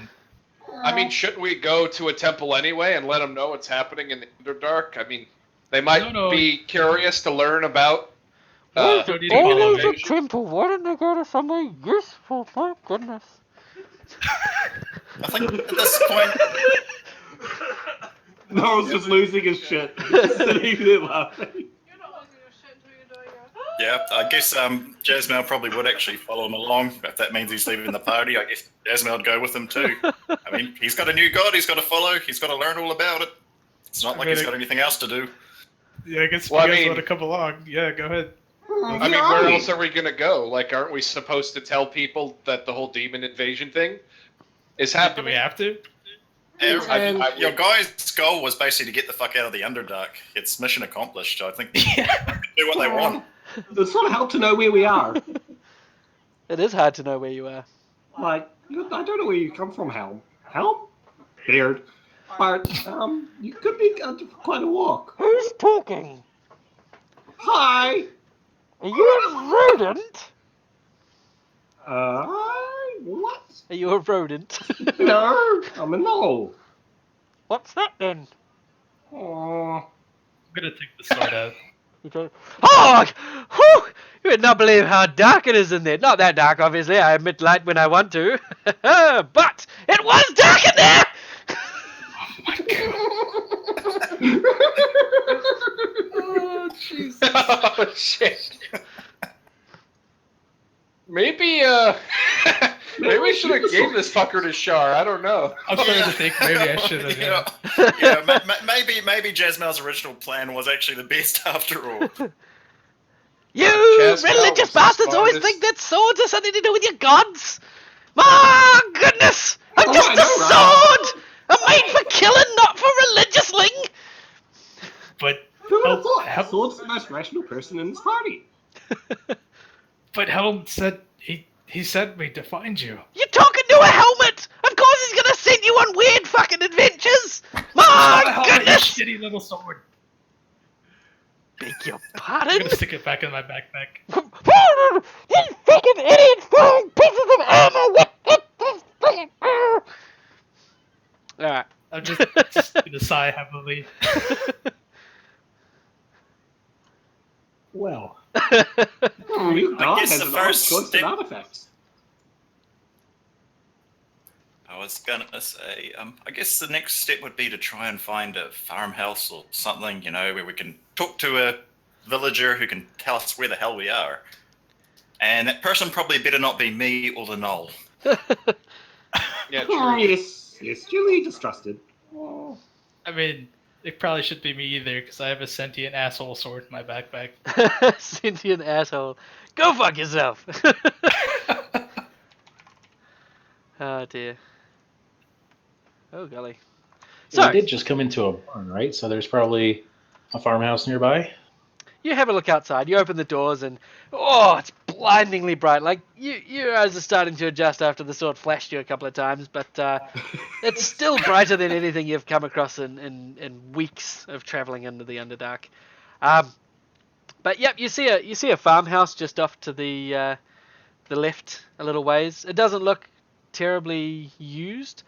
I mean, shouldn't we go to a temple anyway and let them know what's happening in the Underdark? I mean, they might No. be curious to learn about. Why is don't it need to follow always a me. temple? Why didn't they go to somewhere useful? My goodness. I think at this point, Noel's just losing his shit. Just sitting there laughing. yeah, I guess Jasmine probably would actually follow him along if that means he's leaving the party. I guess Jasmine would go with him too. I mean, he's got a new god. He's got to follow. He's got to learn all about it. It's not like he's got anything else to do. Yeah, I guess if Well, I you guys mean- want to come along, yeah, go ahead. I mean, where else are we gonna go? Like, aren't we supposed to tell people that the whole demon invasion thing is Do happening? we have to? Your guy's goal was basically to get the fuck out of the Underdark. It's mission accomplished. I think they can do what they want. It's not help to know where we are. It is hard to know where you are. Like, I don't know where you come from, Helm. Helm? Beard. But, you could be gone for quite a walk. Who's talking? Hi! Are you a rodent? What? Are you a rodent? No, I'm a knoll. What's that then? Aww. I'm gonna take the sword out. You go, oh! Whew, you would not believe how dark it is in there. Not that dark, obviously. I emit light when I want to. But it was dark in there! Oh, jeez. Oh shit! Maybe maybe we should have gave this fucker to Shar. I don't know. I'm starting to think maybe I should have. Maybe Jasmine's original plan was actually the best after all. You Jasmine religious was the bastards always smartest. think that swords are something to do with your gods! My goodness! I'm Oh, just I a know, right? sword! I'm made for killing, not for religiously! But Who would have Helm, thought? Sword's the most rational person in this party. but Helm said he sent me to find you. You're talking to a helmet! Of course he's gonna send you on weird fucking adventures! My Helmet, you goodness! shitty little sword. Beg your I'm pardon? gonna stick it back in my backpack. You fucking idiots throwing pieces of armor! What this fucking Alright. I'm just gonna sigh heavily. Well, Your god guess has the an first constant step- artifacts. I was gonna say, I guess the next step would be to try and find a farmhouse or something, where we can talk to a villager who can tell us where the hell we are. And that person probably better not be me or the Knoll. Yeah, Oh, true. yes, duly distrusted. I mean, It probably should be me either, because I have a sentient asshole sword in my backpack. Sentient asshole. Go fuck yourself. Oh dear. Oh golly. So we So did just come into a barn, right? So there's probably a farmhouse nearby. you have a look outside. You open the doors and it's blindingly bright. Like your eyes are starting to adjust after the sword flashed you a couple of times, but it's still brighter than anything you've come across in weeks of traveling into the Underdark. But yep, you see a farmhouse just off to the left a little ways. It doesn't look terribly used.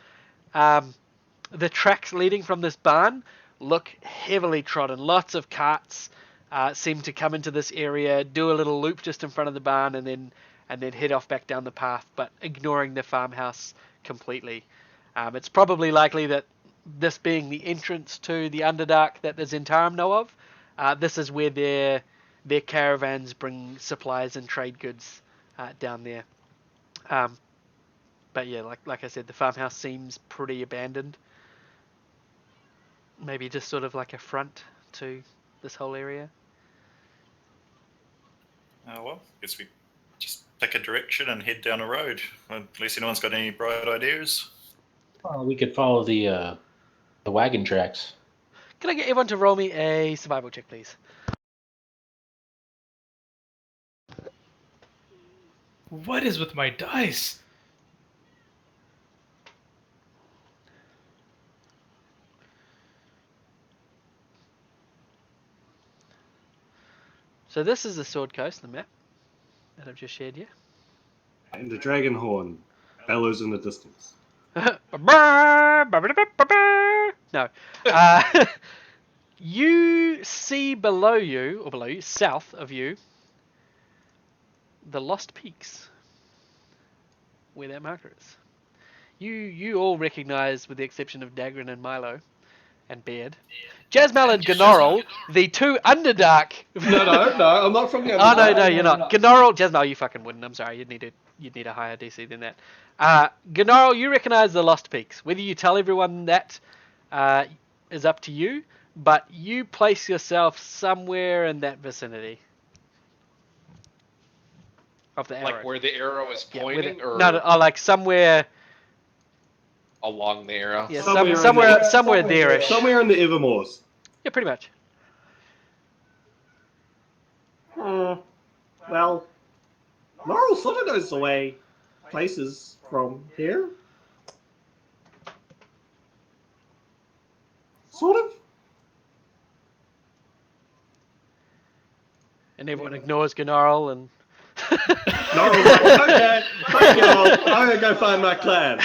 The tracks leading from this barn look heavily trodden. Lots of carts seem to come into this area, do a little loop just in front of the barn, and then head off back down the path, but ignoring the farmhouse completely. It's probably likely that this being the entrance to the Underdark that the Zentarum know of, this is where their caravans bring supplies and trade goods down there. But yeah, like I said, the farmhouse seems pretty abandoned. Maybe just sort of like a front to this whole area. Well, guess we just pick a direction and head down a road. Unless anyone's got any bright ideas. We could follow the wagon tracks. Can I get everyone to roll me a survival check, please? What is with my dice? So this is the Sword Coast, the map that I've just shared you. And the dragon horn bellows in the distance. No. You see below you, south of you, the Lost Peaks, where that marker is. You all recognise, with the exception of Dagrin and Milo and Beard, Jasmal and Gnorrel, the two Underdark. No, I'm not from the Oh Underdark. no, you're not. Gnorrel, Jasmal, you fucking wouldn't. I'm sorry, you'd need a higher DC than that. Gnorrel, you recognise the Lost Peaks. Whether you tell everyone that is up to you, but you place yourself somewhere in that vicinity of the arrow. Like where the arrow is Yeah, pointing, or like somewhere. along the arrow? Yeah, Somewhere somewhere there-ish. Somewhere in the Evermoors. Yeah, pretty much. Well, Laurel sort of knows the way places from here. Sort of. And everyone ignores Gnorrel and. Laurel's like, okay, fuck y'all, I'm gonna go find my clan.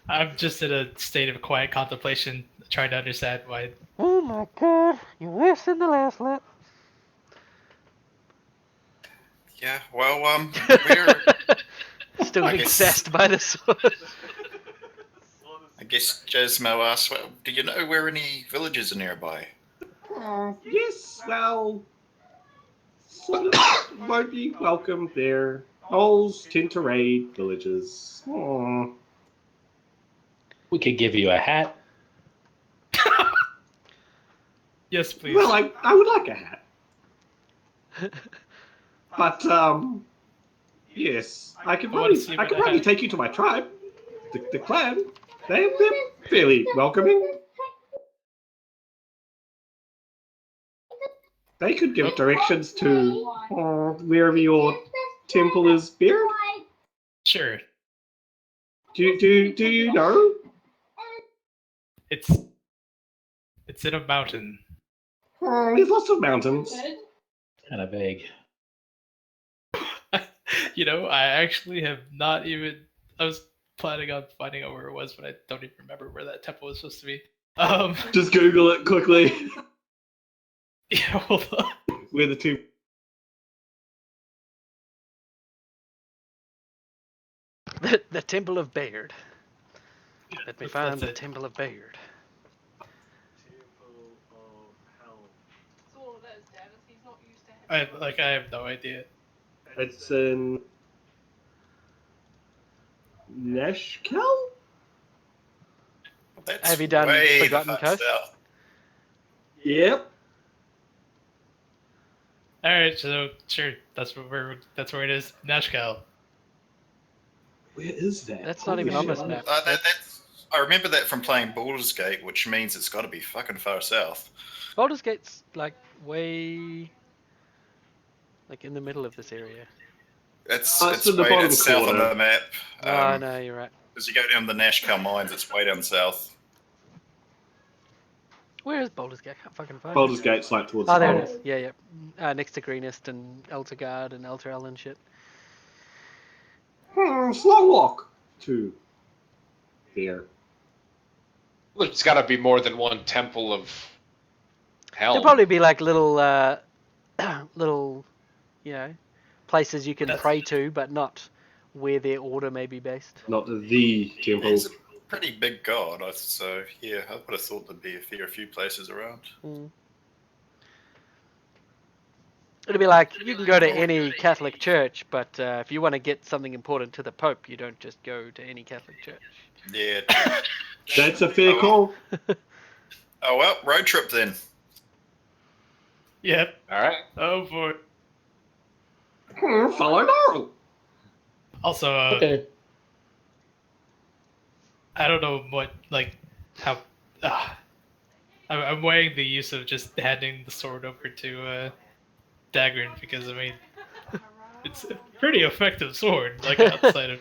I'm just in a state of quiet contemplation, trying to understand why. Oh my god, you're worse than the last lap. Yeah, well, we're... Still I being guess- sassed by the sword. I guess Jasmo asked, well, do you know where any villages are nearby? Yes, well, sort of won't be welcome there. Gnolls tend to raid villages. We could give you a hat. Yes, please. Well, I would like a hat. But, yes, I could I wanna probably, see I what could I probably have. take you to my tribe, the clan. They're fairly welcoming. They could give directions to wherever your temple is buried. Sure. Do you know? It's in a mountain. There's lots of mountains. Kind of vague. You know, I actually have not even. I was planning on finding out where it was, but I don't even remember where that temple was supposed to be. Just Google it quickly. Yeah, hold on. Where the two. The Temple of Bayard. Let me find That's the it. Temple of Bayard. I have no idea. It's in Nashkel? That's Have you done way Forgotten the fuck Coast? south. Yep. All right, so sure, that's where it is. Nashkel. Where is that? That's not even on this shit. map. I remember that from playing Baldur's Gate, which means it's got to be fucking far south. Baldur's Gate's like way, like in the middle of this area. It's It's in the bottom it's south on corner. the map. Oh no, you're right. As you go down the Nashkel mines, it's way down south. Where is Baldur's Gate? I can't fucking find Baldur's it. Gate's like towards Oh, the there it bottom. is. Yeah, yeah. Next to Greenest and Eltergard and Elturel and shit. Slow walk to here. There's got to be more than one temple of hell. There'll probably be like little, little, you know, places you can That's- pray to, but not where their order may be based. Not the temple. He's a pretty big god, so yeah, I would have thought there'd be a few places around. Mm. It'll be like you can go to any Catholic church, but if you want to get something important to the Pope, you don't just go to any Catholic church. Yeah. That's a fair call. Oh well, road trip then. Yep. All right. Oh boy. Follow Darrell. Also, Okay. I don't know what how. I'm weighing the use of just handing the sword over to Dagrin because I mean, it's a pretty effective sword. Like outside of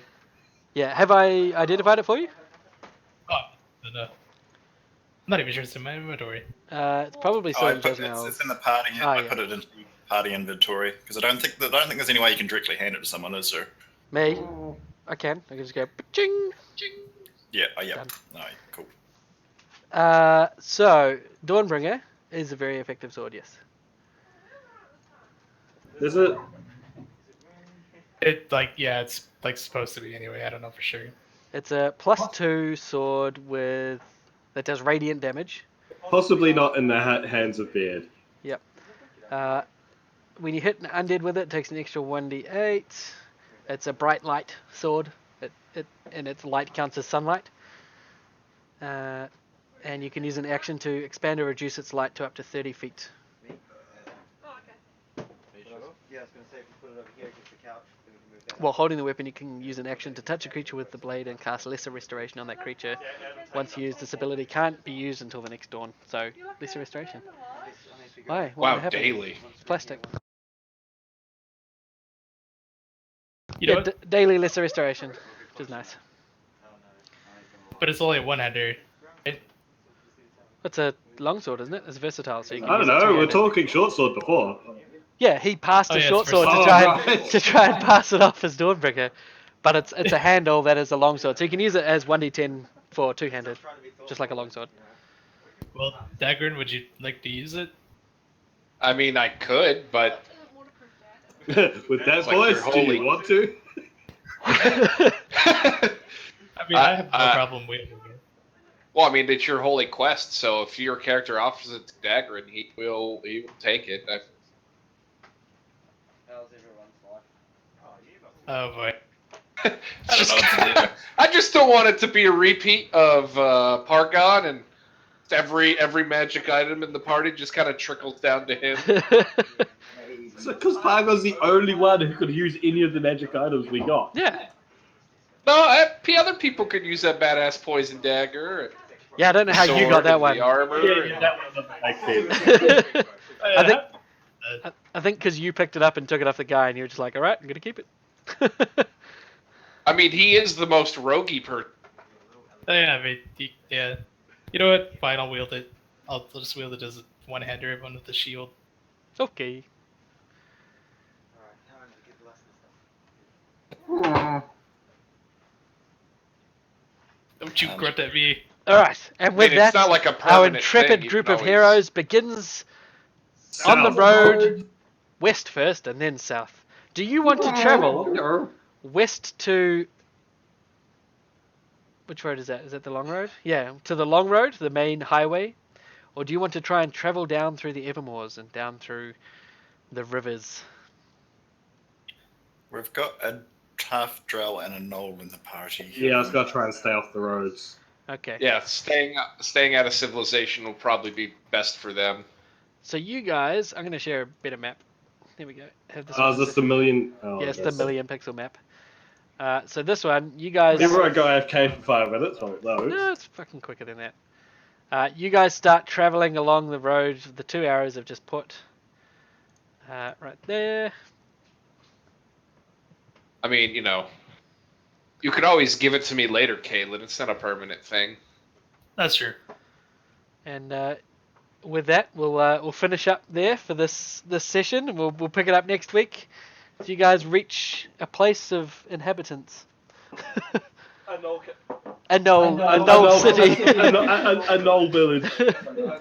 Yeah, have I identified it for you? no. I'm not even sure it's in my inventory. It's probably still in Jesmel's. It's in the party. Ah, I yeah. put it into party inventory because I don't think there's any way you can directly hand it to someone, is there? Me? I can just go ching. Yeah. Oh, yeah. Done. No, cool. So Dawnbringer is a very effective sword. Yes. Is it? It's like supposed to be anyway. I don't know for sure. It's a +2 sword that does radiant damage. Possibly not in the hands of Beard. Yep. When you hit an undead with it takes an extra 1d8. It's a bright light sword. And its light counts as sunlight. And you can use an action to expand or reduce its light to up to 30 feet. Yeah, I was going to say if you put it over here against the couch, then we can move that. While holding the weapon, you can use an action to touch a creature with the blade and cast Lesser Restoration on that creature. Once used, this ability can't be used until the next dawn. So, Lesser Restoration. Why? What Wow, would happen? daily. It's plastic. You know Yeah, what? daily Lesser Restoration, which is nice. But it's only a one-hander. It's a longsword, isn't it? It's versatile, so you can I don't use it know. We're two-handed. talking short sword before. Yeah, he passed Oh, a yeah, short it's sword versatile. to try and pass it off as Dawnbringer, but it's a handle that is a longsword, so you can use it as 1d10 for two-handed, just like a longsword. Well, Dagrin, would you like to use it? I mean, I could, but With that Like voice, you're do holy. you want to? I mean, I have no problem wielding it. well, I mean, it's your holy quest. So if your character offers it to Dagrin, he will take it. How's everyone's life? Oh boy. It's just- I just don't want it to be a repeat of Pargon, and every magic item in the party just kind of trickles down to him. Because Pargon's the only one who could use any of the magic items we got. Yeah. No, other people could use that badass poison dagger. Yeah, I don't know how you got sword that and one. The armor. that one doesn't make sense. I think because you picked it up and took it off the guy, and you were just like, all right, I'm gonna keep it. I mean, he is the most roguey person. Oh, yeah, I mean, yeah. You know what? Fine, I'll wield it. I'll just wield it as a one-hander, everyone with the shield. Okay. Alright, now I need to get the rest of the stuff. Don't you grunt at me. All right, and with it's that, not like a our permanent intrepid thing. You group can of always- heroes begins on the South. road west first and then south. Do you want to travel west to... Which road is that? Is that the long road? Yeah, to the long road, the main highway? Or do you want to try and travel down through the Evermoors and down through the rivers? We've got a tough drill and a knoll in the party. Yeah, I was gonna try and stay off the roads. Okay. Yeah, staying out of civilization will probably be best for them. So you guys, I'm going to share a better map. There we go. Have this Oh, one. is this the million? Oh, Yes, the that's- million pixel map. So this one, you guys. Remember I go AFK for 5 minutes? Oh, no. No, it's fucking quicker than that. You guys start traveling along the road. The 2 arrows I've just put. Right there. I mean, you could always give it to me later, Caitlin. It's not a permanent thing. That's true. And with that, we'll finish up there for this session. We'll pick it up next week. If you guys reach a place of inhabitants. A null city. A null village. Underdark,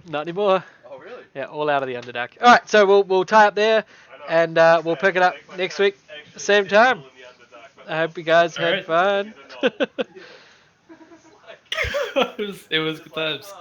Not anymore. Oh, really? Yeah, all out of the Underdark. All right, so we'll tie up there, and we'll pick it up next week, same time. I hope you guys had fun. It was good times.